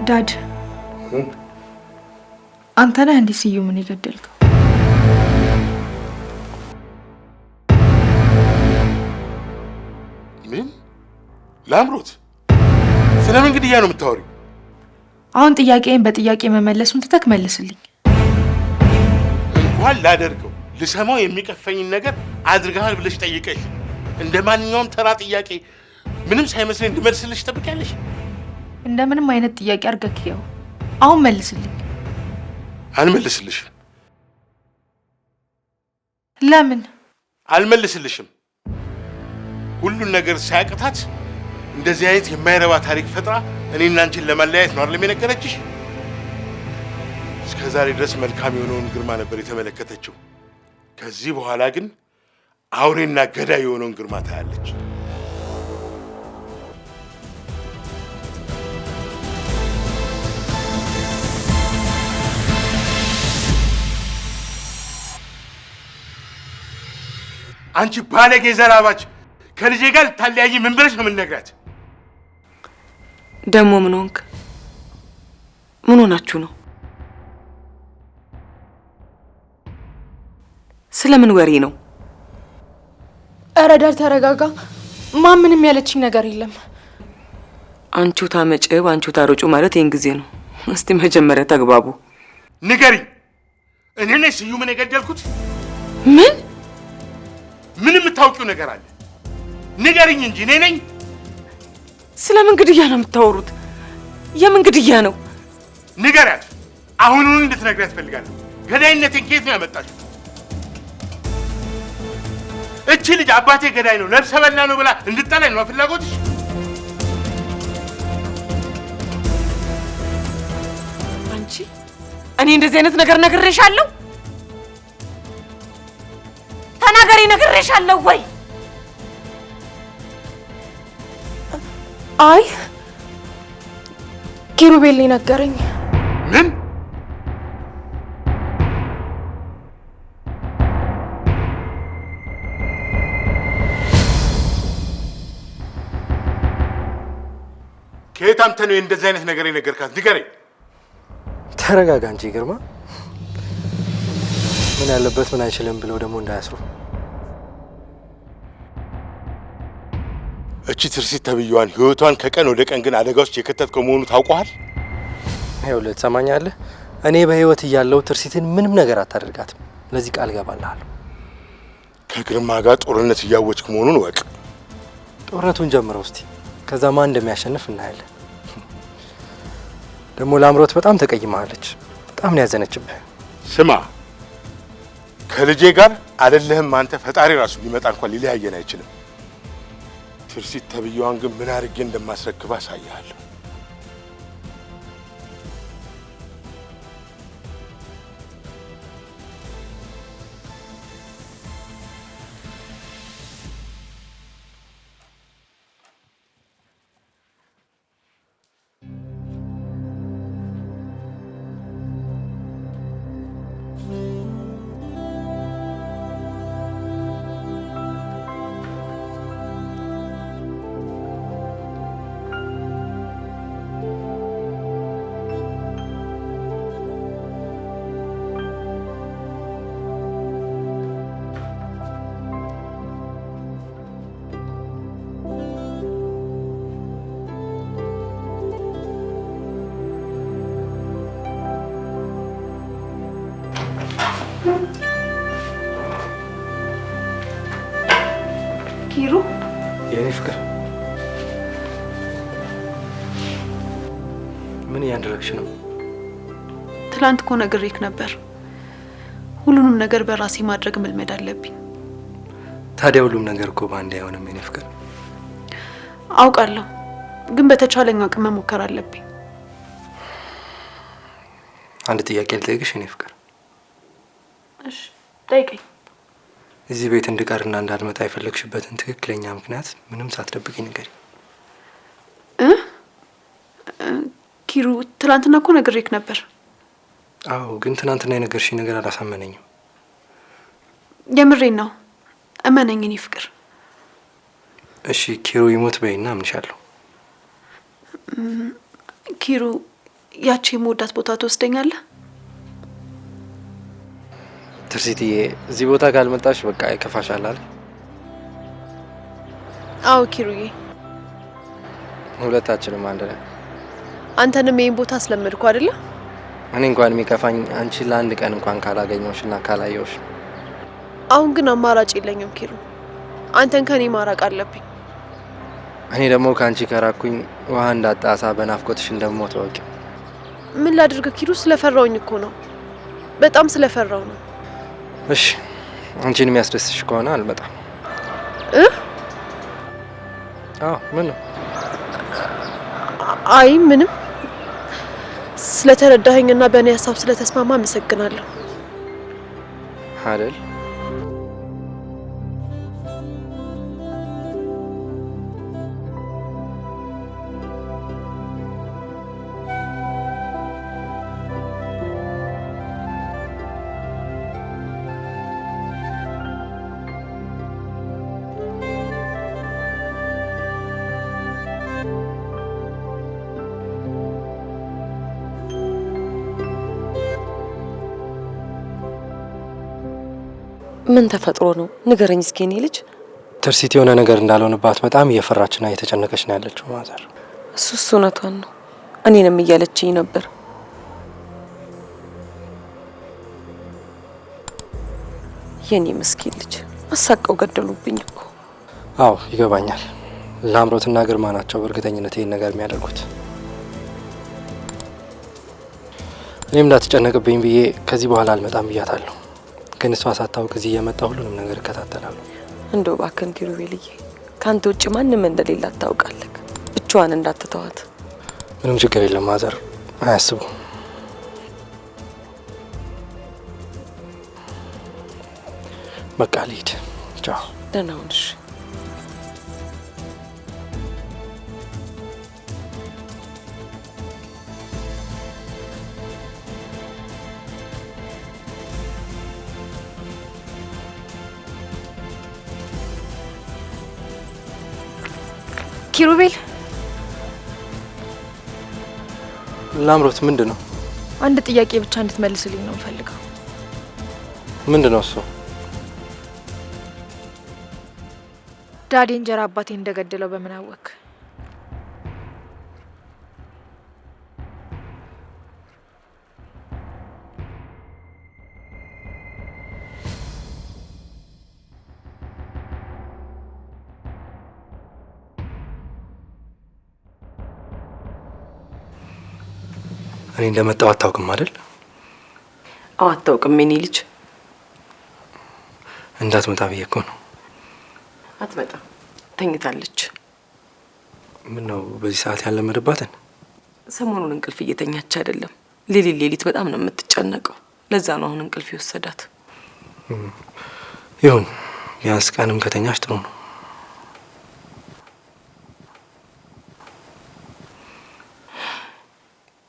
C: ዳድ፣ አንተ ነህ እንዴ ስዩምን የገደልከው?
A: ምን? ላምሮት፣ ስለምን ግድያ ነው የምታወሪው?
C: አሁን ጥያቄን በጥያቄ መመለሱን ትተክ መልስልኝ።
A: እንኳን ላደርገው ልሰማው የሚቀፈኝን ነገር አድርገሃል ብለሽ ጠይቀሽ እንደ ማንኛውም ተራ ጥያቄ ምንም ሳይመስለኝ እንድመልስልሽ ትጠብቂያለሽ?
C: እንደምንም አይነት ጥያቄ አድርገክ ይኸው አሁን መልስልኝ።
A: አልመልስልሽም።
C: ለምን?
A: አልመልስልሽም። ሁሉን ነገር ሳያቅታት እንደዚህ አይነት የማይረባ ታሪክ ፈጥራ እኔና አንቺን ለማለያየት ነው አይደለም የነገረችሽ? እስከ ዛሬ ድረስ መልካም የሆነውን ግርማ ነበር የተመለከተችው። ከዚህ በኋላ ግን አውሬና ገዳይ የሆነውን ግርማ ታያለች። አንቺ ባለጌ ዘራባች፣ ከልጄ ጋር ልታለያይ ምን ብለሽ ነው የምንነግራት?
D: ደግሞ ምን ሆንክ? ምን ሆናችሁ ነው? ስለምን ወሬ ነው?
C: ኧረ ዳድ ተረጋጋ። ማን ምንም ያለችኝ ነገር የለም።
D: አንቺው ታመጪው አንቺው ታሮጩ ማለት ይሄን ጊዜ ነው። እስቲ መጀመሪያ ተግባቡ።
A: ንገሪኝ፣ እኔ ነኝ ስዩምን የገደልኩት?
D: ምን
A: ምን የምታውቂው ነገር አለ? ንገሪኝ እንጂ እኔ ነኝ?
D: ስለምን ግድያ ነው የምታወሩት? የምን ግድያ ነው?
A: ንገሪያት። አሁኑን እንድትነግሪያት እፈልጋለሁ። ገዳይነቴን ከየት ነው ያመጣችው? እቺ ልጅ አባቴ ገዳይ ነው ነፍሰ በላ ነው ብላ እንድጠላኝ ነው ፍላጎትሽ?
D: አንቺ እኔ እንደዚህ አይነት ነገር ነግሬሻለሁ? ተናገሪ፣ ነግሬሻለሁ ወይ?
C: አይ ኪሩቤል ነገረኝ።
A: ምን? ከየት አምጥተህ ነው እንደዚህ አይነት ነገር የነገርካት? ንገረኝ።
B: ተረጋጋ እንጂ ግርማ። ምን ያለበት ምን አይችልም ብለው ደግሞ እንዳያስሩ።
A: እቺ ትርሲት ተብያዋን ህይወቷን ከቀን ወደ ቀን ግን አደጋ ውስጥ የከተትከው መሆኑ ታውቋል።
B: ይኸውልህ ትሰማኛለህ? እኔ በህይወት እያለሁ ትርሲትን ምንም ነገር አታደርጋትም። ለዚህ ቃል ገባልሃለሁ።
A: ከግርማ ጋር ጦርነት እያወጭክ መሆኑን ወቅ።
B: ጦርነቱን ጀምረው እስቲ፣ ከዛ ማን እንደሚያሸንፍ እናያለን። ደግሞ ላምሮት በጣም ተቀይማለች። በጣም ነው ያዘነችብህ።
A: ስማ፣ ከልጄ ጋር አይደለህም አንተ፣ ፈጣሪ ራሱ ሊመጣ እንኳን ሊለያየን አይችልም። ትርሲት ተብያዋን ግን ምን አድርጌ እንደማስረክብ አሳያለሁ።
F: ኪሩ፣
B: የኔ ፍቅር ምን እያደረግሽ ነው?
F: ትላንት እኮ ነግሬክ ነበር። ሁሉንም ነገር በራሴ ማድረግ መልመድ አለብኝ።
B: ታዲያ ሁሉም ነገር እኮ ባንዴ አይሆንም የኔ ፍቅር።
F: አውቃለሁ፣ ግን በተቻለኝ አቅም መሞከር አለብኝ።
B: አንድ ጥያቄ ልጠይቅሽ የኔ ፍቅር።
F: እሺ፣ ጠይቀኝ።
B: እዚህ ቤት እንድቀርና እንዳልመጣ የፈለግሽበትን ትክክለኛ ምክንያት ምንም ሳትደብቂ ንገሪ።
F: ኪሩ፣ ትላንትና እኮ ነግሬክ ነበር።
B: አዎ፣ ግን ትናንትና የነገርሽኝ ነገር አላሳመነኝም።
F: የምሬን ነው፣ እመነኝ የኔ ፍቅር።
B: እሺ ኪሩ ይሞት በይና አምንሻለሁ።
F: ኪሩ፣ ያቺ የምወዳት ቦታ ትወስደኛለህ?
B: ትርሲትዬ፣ እዚህ ቦታ ካልመጣሽ በቃ ይከፋሻል አይደል?
F: አዎ ኪሩዬ፣
B: ሁለታችንም አንድ ነን።
F: አንተንም ይሄን ቦታ አስለመድኩ አይደለ?
B: እኔ እንኳን የሚከፋኝ አንቺ ለአንድ ቀን እንኳን ካላገኘሁሽና ካላየሁሽ።
F: አሁን ግን አማራጭ የለኝም ኪሩ፣ አንተን ከኔ ማራቅ አለብኝ።
B: እኔ ደግሞ ከአንቺ ከራኩኝ ውሃ እንዳጣ አሳ በናፍቆትሽ እንደምሞት ወቂ።
F: ምን ላድርግ ኪሩ? ስለፈራውኝ እኮ ነው፣ በጣም ስለፈራው ነው።
B: እሺ አንቺን የሚያስደስትሽ ከሆነ አልመጣም። አዎ ምን ነው?
F: አይ ምንም። ስለተረዳኸኝና በእኔ ሀሳብ ስለተስማማ አመሰግናለሁ።
B: አይደል?
D: ምን ተፈጥሮ ነው ንገረኝ እስኪ የኔ ልጅ።
B: ትርሲት የሆነ ነገር እንዳልሆነባት በጣም እየፈራችና እየተጨነቀች ነው ያለችው ማዘር።
D: እሱስ እውነቷን ነው፣ እኔንም እያለችኝ ነበር። የኔ ምስኪን ልጅ አሳቀው ገደሉብኝ እኮ።
B: አዎ ይገባኛል። ላምሮትና ግርማ ናቸው በእርግጠኝነት ይሄን ነገር የሚያደርጉት። እኔም እንዳትጨነቅብኝ ብዬ ከዚህ በኋላ አልመጣም ብያታለሁ። ግን እሷ ሳታውቅ እዚህ እየመጣ ሁሉንም ነገር እከታተላለሁ።
D: እንደው እባክህን ኪሩቤልዬ፣ ካንተ ውጭ ማንም እንደሌላ ታውቃለህ። ብቻዋን እንዳትተዋት።
B: ምንም ችግር የለም ማዘር፣ አያስቡ። በቃ ልሂድ። ቻው።
D: ደህና ሁንሽ።
C: ኪሩቤል፣
B: ላምሮት ምንድን ነው?
C: አንድ ጥያቄ ብቻ እንድትመልስልኝ ነው ፈልገው።
B: ምንድነው እሱ?
C: ዳዲ እንጀራ አባቴ እንደገደለው በምን አወክ?
B: እኔ እንደመጣው አታውቅም አይደል?
D: አዎ አታውቅም የኔ ልጅ።
B: እንዳትመጣ ብዬ እኮ ነው።
D: አትመጣም፣ ተኝታለች።
B: ምን ነው በዚህ ሰዓት ያለመደባትን?
D: ሰሞኑን እንቅልፍ እየተኛች አይደለም። ሌሊት በጣም ነው የምትጨነቀው። ለዛ ነው አሁን እንቅልፍ ይወሰዳት።
B: ይሁን፣ ቢያንስ ቀንም ከተኛች ጥሩ ነው።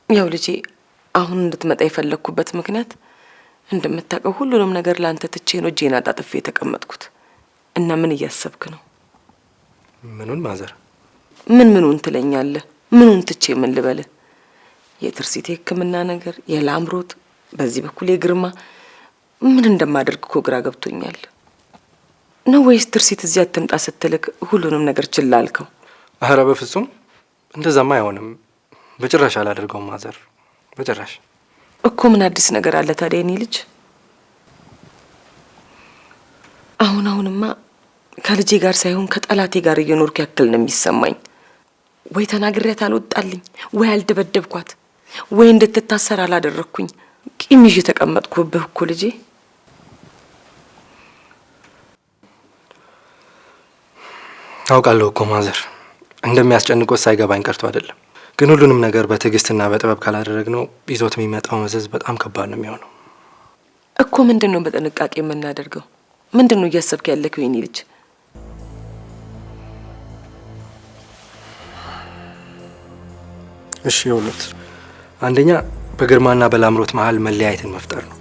D: ያው ልጄ አሁን እንድትመጣ የፈለግኩበት ምክንያት እንደምታውቀው ሁሉንም ነገር ላንተ ትቼ ነው እጄን አጣጥፌ የተቀመጥኩት። እና ምን እያሰብክ ነው?
B: ምኑን ማዘር?
D: ምኑን ትለኛለህ? ምኑን ትቼ ምን ልበልህ? የትርሲት የሕክምና ነገር፣ የላምሮት፣ በዚህ በኩል የግርማ፣ ምን እንደማደርግ እኮ ግራ ገብቶኛል። ነው ወይስ ትርሲት እዚህ አትምጣ ስትልክ ሁሉንም ነገር ችላ አልከው?
B: አረ በፍጹም እንደዛማ አይሆንም። በጭራሽ አላደርገውም ማዘር፣ በጭራሽ።
D: እኮ ምን አዲስ ነገር አለ ታዲያ የኔ ልጅ? አሁንማ ከልጄ ጋር ሳይሆን ከጠላቴ ጋር እየኖርኩ ያክል ነው የሚሰማኝ። ወይ ተናግሬያት አልወጣልኝ፣ ወይ አልደበደብኳት፣ ወይ እንድትታሰር አላደረኩኝ። ቂም ይዤ ተቀመጥኩብህ እኮ ልጄ።
B: አውቃለሁ እኮ ማዘር፣ እንደሚያስጨንቆት ሳይገባኝ ቀርቶ አይደለም። ግን ሁሉንም ነገር በትዕግስትና በጥበብ ካላደረግነው ይዞት የሚመጣው መዘዝ በጣም ከባድ ነው የሚሆነው።
D: እኮ ምንድን ነው በጥንቃቄ የምናደርገው? ምንድን ነው እያሰብክ ያለከው የኔ ልጅ?
B: እሺ ይኸውልህ፣ አንደኛ በግርማና በላምሮት መሀል መለያየትን መፍጠር ነው።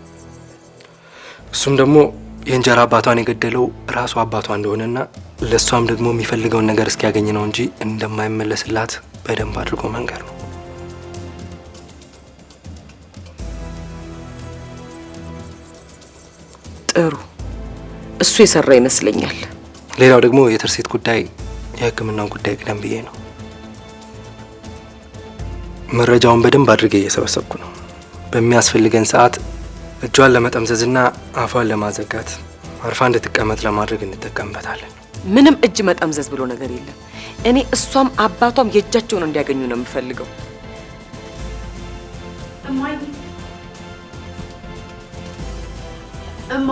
B: እሱም ደግሞ የእንጀራ አባቷን የገደለው ራሱ አባቷ እንደሆነና ለእሷም ደግሞ የሚፈልገውን ነገር እስኪያገኝ ነው እንጂ እንደማይመለስላት በደንብ አድርጎ መንገር ነው።
D: ጥሩ፣ እሱ የሰራ ይመስለኛል።
B: ሌላው ደግሞ የትርሲት ጉዳይ፣ የሕክምናው ጉዳይ ቅደም ብዬ ነው። መረጃውን በደንብ አድርጌ እየሰበሰብኩ ነው። በሚያስፈልገን ሰዓት እጇን ለመጠምዘዝና አፏን ለማዘጋት አርፋ እንድትቀመጥ ለማድረግ እንጠቀምበታለን።
D: ምንም እጅ መጠምዘዝ ብሎ ነገር የለም። እኔ እሷም አባቷም የእጃቸውን እንዲያገኙ ነው የምፈልገው።
F: እማ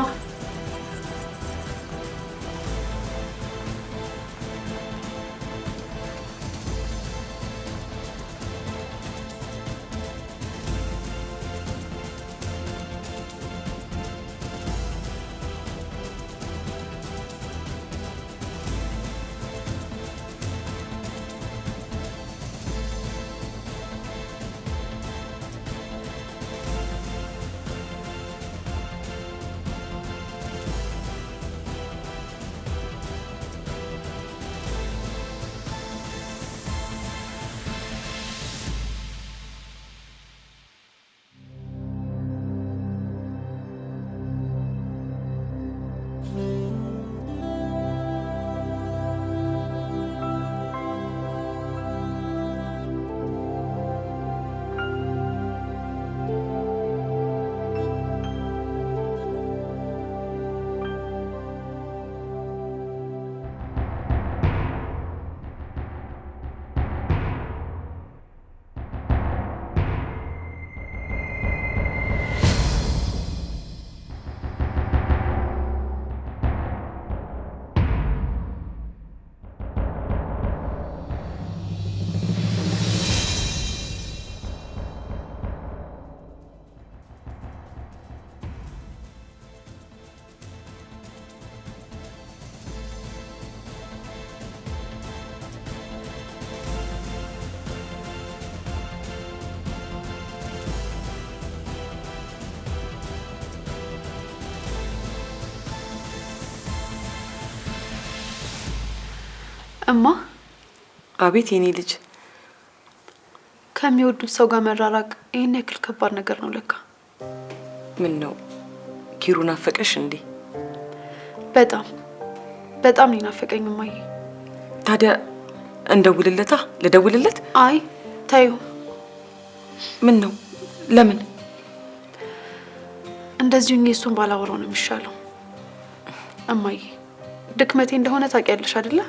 F: እማ።
D: አቤት የኔ ልጅ።
F: ከሚወዱት ሰው ጋር መራራቅ ይሄን ያክል ከባድ ነገር ነው ለካ።
D: ምን ነው ኪሩ ናፈቀሽ እንዴ?
F: በጣም በጣም ነው ናፈቀኝ እማዬ።
D: ታዲያ እንደውልለታ? ልደውልለት?
F: አይ ታዩ።
D: ምን ነው? ለምን?
F: እንደዚሁ እሱን ባላወራው ነው የሚሻለው እማዬ። ድክመቴ እንደሆነ ታውቂያለሽ አይደለ?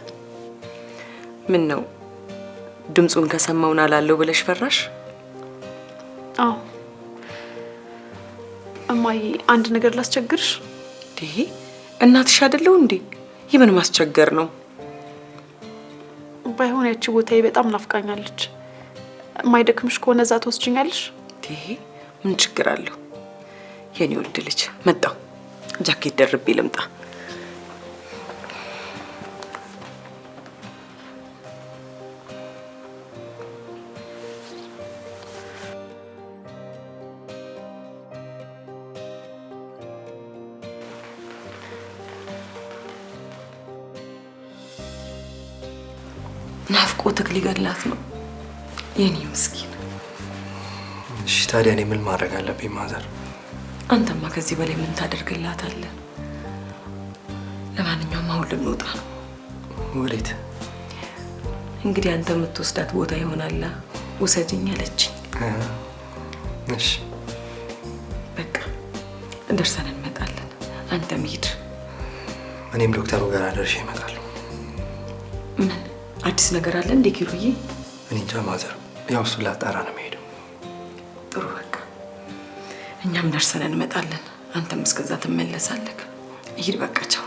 D: ምን ነው ድምጹን ከሰማውን አላለው ብለሽ ፈራሽ?
F: አዎ እማዬ፣ አንድ ነገር ላስቸግርሽ።
D: ይሄ እናትሽ አይደለው እንዴ? የምን ማስቸገር ነው?
F: ባይሆን ያቺ ቦታዬ በጣም ናፍቃኛለች። የማይደክምሽ ከሆነ እዛ ትወስጂኛለሽ?
D: ይሄ ምን ችግር አለው? የኔ ወድ ልጅ መጣው። ጃኬት ደርቤ ልምጣ። ናፍቆትክ ሊገድላት ነው የኔ ምስኪን።
B: እሺ ታዲያ እኔ ምን ማድረግ አለብኝ ማዘር?
D: አንተማ ከዚህ በላይ ምን ታደርግላታለህ? ለማንኛውም አሁን ልንወጣ ነው።
B: ወዴት?
D: እንግዲህ አንተ የምትወስዳት ቦታ ይሆናል። ውሰጅኝ አለችኝ።
B: እሺ
D: በቃ ደርሰን እንመጣለን። አንተም ሂድ።
B: እኔም ዶክተሩ ጋር ደርሼ እመጣለሁ።
D: ምን አዲስ ነገር አለ እንዴ ኪሩዬ?
B: እኔ እንጃ ማዘር፣ ያው እሱን ላጣራ ነው የምሄደው።
D: ጥሩ በቃ እኛም ደርሰን እንመጣለን። አንተም እስከዛ ትመለሳለህ። ሂድ በቃ ቻው።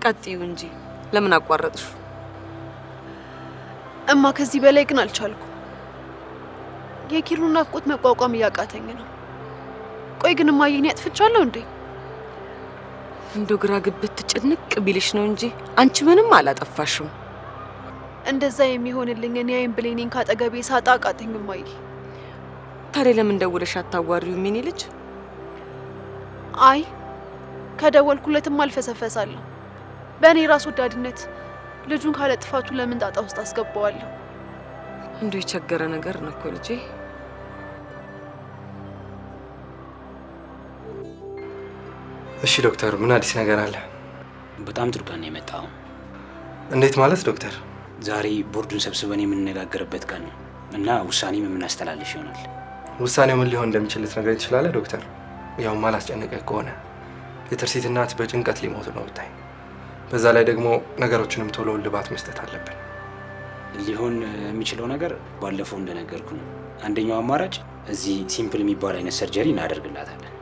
D: ቀጥዩ እንጂ ለምን አቋረጥሽ?
F: እማ ከዚህ በላይ ግን አልቻልኩም። የኪሩን ናፍቆት መቋቋም እያቃተኝ ነው። ቆይ ግን እማዬ እኔ አጥፍቻለሁ እንዴ?
D: እንደው ግራ ግብት ጭንቅ ቢልሽ ነው እንጂ አንቺ ምንም አላጠፋሽም።
F: እንደዛ የሚሆንልኝ እኔ አይን ብሌኔን ካጠገቤ ሳጣ አቃተኝ እማዬ።
D: ታዲያ ለምን ደውለሽ አታዋሪው? ምን ልጅ?
F: አይ ከደወልኩለትም አልፈሰፈሳለሁ። በእኔ ራስ ወዳድነት ልጁን ካለ ጥፋቱ ለምን ጣጣ ውስጥ አስገባዋለሁ?
D: እንደው የቸገረ ነገር ነው እኮ ልጄ።
B: እሺ ዶክተር፣ ምን አዲስ ነገር አለ?
E: በጣም ጥሩ ቀን ነው የመጣው።
B: እንዴት ማለት ዶክተር?
E: ዛሬ ቦርዱን ሰብስበን የምንነጋገርበት ቀን ነው እና ውሳኔም የምናስተላልፍ ይሆናል።
B: ውሳኔው ምን ሊሆን እንደሚችል ልትነግረኝ ትችላለህ ዶክተር? ያው ማላስጨነቀህ ከሆነ የትርሲት እናት በጭንቀት ሊሞቱ ነው ብታይ። በዛ ላይ ደግሞ ነገሮችንም ቶሎ እልባት መስጠት አለብን።
E: ሊሆን የሚችለው ነገር ባለፈው እንደነገርኩ ነው። አንደኛው አማራጭ እዚህ ሲምፕል የሚባል አይነት ሰርጀሪ እናደርግላታለን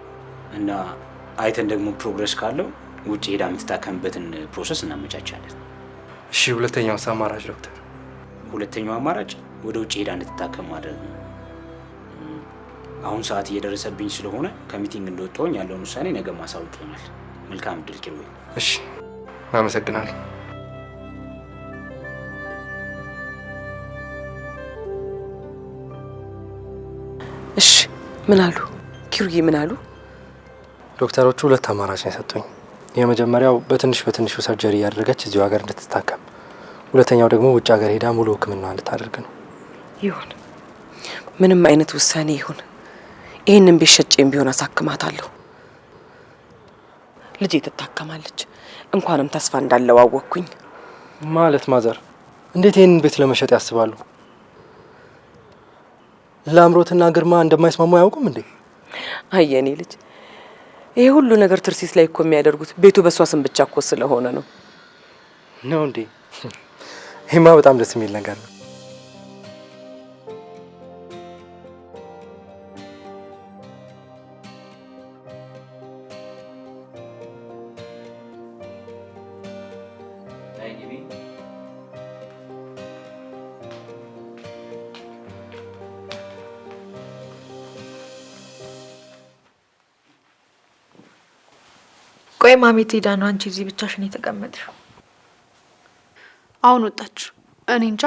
E: እና አይተን ደግሞ ፕሮግረስ ካለው ውጭ ሄዳ የምትታከምበትን ፕሮሰስ እናመቻቻለን።
B: እሺ ሁለተኛውስ አማራጭ ዶክተር?
E: ሁለተኛው አማራጭ ወደ ውጭ ሄዳ እንድትታከም ማድረግ ነው። አሁን ሰዓት እየደረሰብኝ ስለሆነ ከሚቲንግ እንደወጣሁኝ ያለውን ውሳኔ ነገ ማሳወቅ ይሆናል። መልካም እድል ኪሩቤል።
B: እሺ አመሰግናለሁ።
D: እሺ ምን አሉ ኪሩዬ? ምን አሉ?
B: ዶክተሮቹ ሁለት አማራጭ ነው የሰጡኝ። የመጀመሪያው በትንሹ ሰርጀሪ እያደረገች እዚሁ ሀገር እንድትታከም፣ ሁለተኛው ደግሞ ውጭ ሀገር ሄዳ ሙሉ ሕክምና እንድታደርግ ነው።
D: ይሁን፣ ምንም አይነት ውሳኔ ይሁን፣ ይህንን ቤት ሸጬም ቢሆን አሳክማታለሁ። ልጄ ትታከማለች። እንኳንም ተስፋ እንዳለው አወቅኩኝ።
B: ማለት ማዘር፣ እንዴት ይህንን ቤት ለመሸጥ ያስባሉ? ለአምሮትና ግርማ እንደማይስማሙ አያውቁም እንዴ?
D: አየኔ ልጅ፣ ይሄ ሁሉ ነገር ትርሲት ላይ እኮ የሚያደርጉት ቤቱ በሷ ስም ብቻ እኮ ስለሆነ ነው።
B: ነው እንዴ? ይሄማ በጣም ደስ የሚል ነገር ነው።
C: ቆይ ማሜት ሄዳ ነው አንቺ እዚህ ብቻሽን የተቀመጥሽው?
F: አሁን ወጣች። እኔ እንጃ።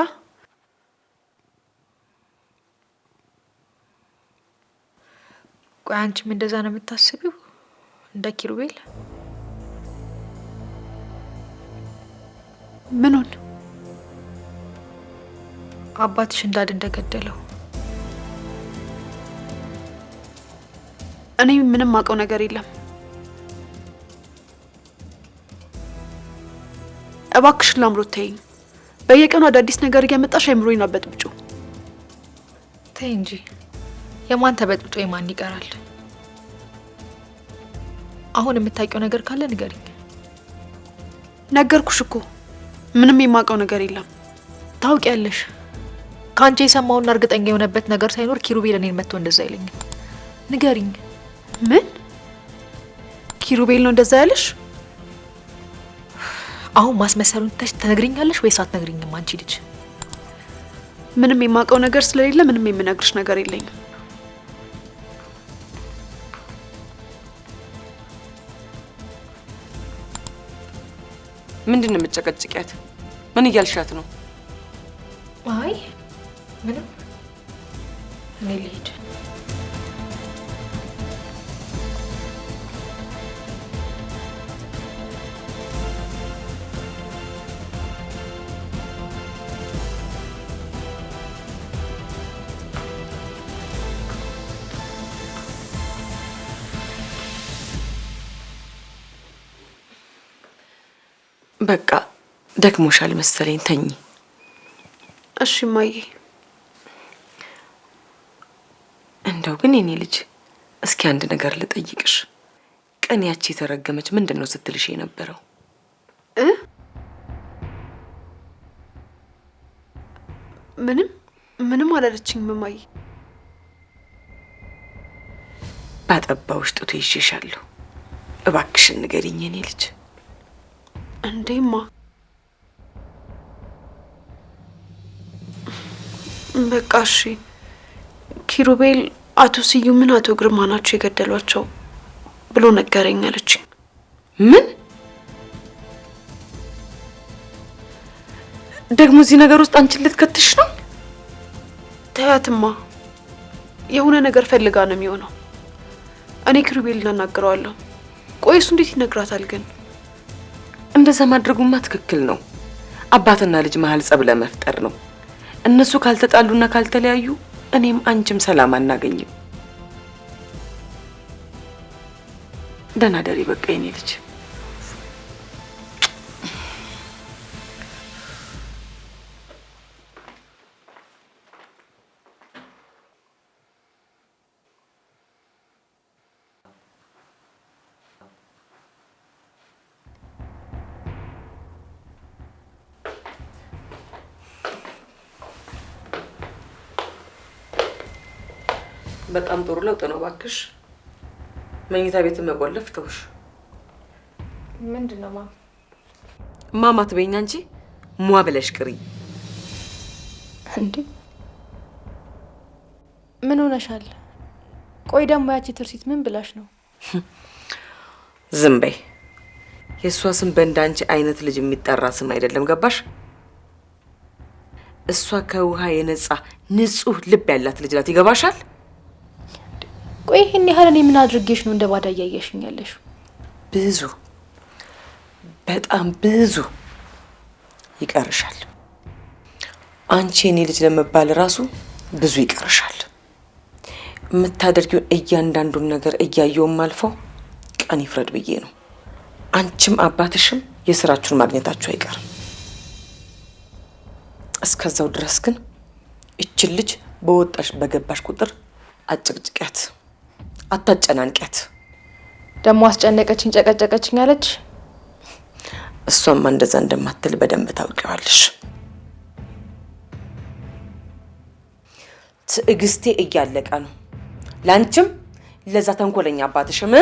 C: ቆይ አንቺም እንደዛ ነው የምታስቢው እንደ ኪሩቤል?
F: ምኑን?
C: አባትሽ እንዳድ እንደገደለው።
F: እኔ ምንም አውቀው ነገር የለም። እባክሽ ላምሮት ተይኝ። በየቀኑ አዳዲስ ነገር እያመጣሽ አይምሮዬን አበጥብጩ።
C: ተይ እንጂ የማን ተበጥብጦ የማን ይቀራል? አሁን የምታውቂው ነገር ካለ ንገሪኝ።
F: ነገርኩሽ እኮ ምንም የማውቀው ነገር የለም።
C: ታውቂያለሽ። ከአንቺ የሰማውና እርግጠኛ የሆነበት ነገር ሳይኖር ኪሩቤል እኔን መጥቶ እንደዛ አይለኝም። ንገሪኝ።
F: ምን? ኪሩቤል ነው እንደዛ ያለሽ?
C: አሁን ማስመሰሉን ትነግሪኛለሽ ወይስ አትነግሪኝም? አንቺ ልጅ
F: ምንም የማውቀው ነገር ስለሌለ ምንም የምነግርሽ ነገር የለኝም።
D: ምንድን ነው የምትጨቀጭቂያት? ምን እያልሻት ነው?
C: አይ ምንም። እኔ ልሂድ።
D: በቃ ደክሞሻል መሰለኝ፣ ተኝ።
F: እሺ ማዬ።
D: እንደው ግን የኔ ልጅ እስኪ አንድ ነገር ልጠይቅሽ። ቀን ያቺ የተረገመች ምንድን ነው ስትልሽ የነበረው?
F: ምንም አላለችኝም ማዬ።
D: ባጠባውሽ ጡት ይዤሻለሁ። እባክሽን ንገሪኝ የኔ ልጅ።
F: እንዴማ በቃ እሺ። ኪሩቤል አቶ ስዩምን አቶ ግርማ ናቸው የገደሏቸው ብሎ ነገረኝ አለችኝ።
D: ምን ደግሞ እዚህ ነገር ውስጥ አንቺን ልትከትሽ ነው?
F: ተያትማ፣ የሆነ ነገር ፈልጋ ነው የሚሆነው። እኔ ኪሩቤልን አናግረዋለሁ። ቆይ እሱ እንዴት ይነግራታል ግን?
D: እንደዛ ማድረጉማ ትክክል ነው። አባትና ልጅ መሀል ጸብ ለመፍጠር ነው። እነሱ ካልተጣሉና ካልተለያዩ እኔም አንቺም ሰላም አናገኝም። ደህና ደሪ በቃ የኔ ልጅ። በጣም ጥሩ ለውጥ ነው ባክሽ። መኝታ ቤት መቆለፍ ተውሽ።
C: ምንድነው ማም?
D: ማማ ትበይኝ አንቺ ሟ ብለሽ ቅሪ።
C: እንዴ ምን ሆነሻል? ቆይ ደግሞ ያቺ ትርሲት ምን ብላሽ ነው?
D: ዝም በይ። የእሷ ስም በእንዳንቺ አይነት ልጅ የሚጠራ ስም አይደለም፣ ገባሽ? እሷ ከውሃ የነጻ ንጹህ ልብ ያላት ልጅ ናት፣ ይገባሻል?
C: ቆይ ይሄን ያህል እኔ ምን አድርጌሽ ነው እንደ ባዳ እያየሽኝ ያለሽው?
D: ብዙ በጣም ብዙ ይቀርሻል። አንቺ የኔ ልጅ ለመባል ራሱ ብዙ ይቀርሻል። የምታደርጊውን እያንዳንዱን ነገር እያየውም አልፈው ቀን ይፍረድ ብዬ ነው። አንቺም አባትሽም የስራችሁን ማግኘታችሁ አይቀርም። እስከዛው ድረስ ግን እችን ልጅ በወጣሽ በገባሽ ቁጥር አጭቅጭቂያት፣ አታጨናንቂያት።
C: ደግሞ አስጨነቀችኝ ጨቀጨቀችኝ አለች።
D: እሷማ እንደዛ እንደማትል በደንብ ታውቂዋለሽ። ትዕግስቴ እያለቀ ነው። ላንቺም ለዛ ተንኮለኛ አባትሽም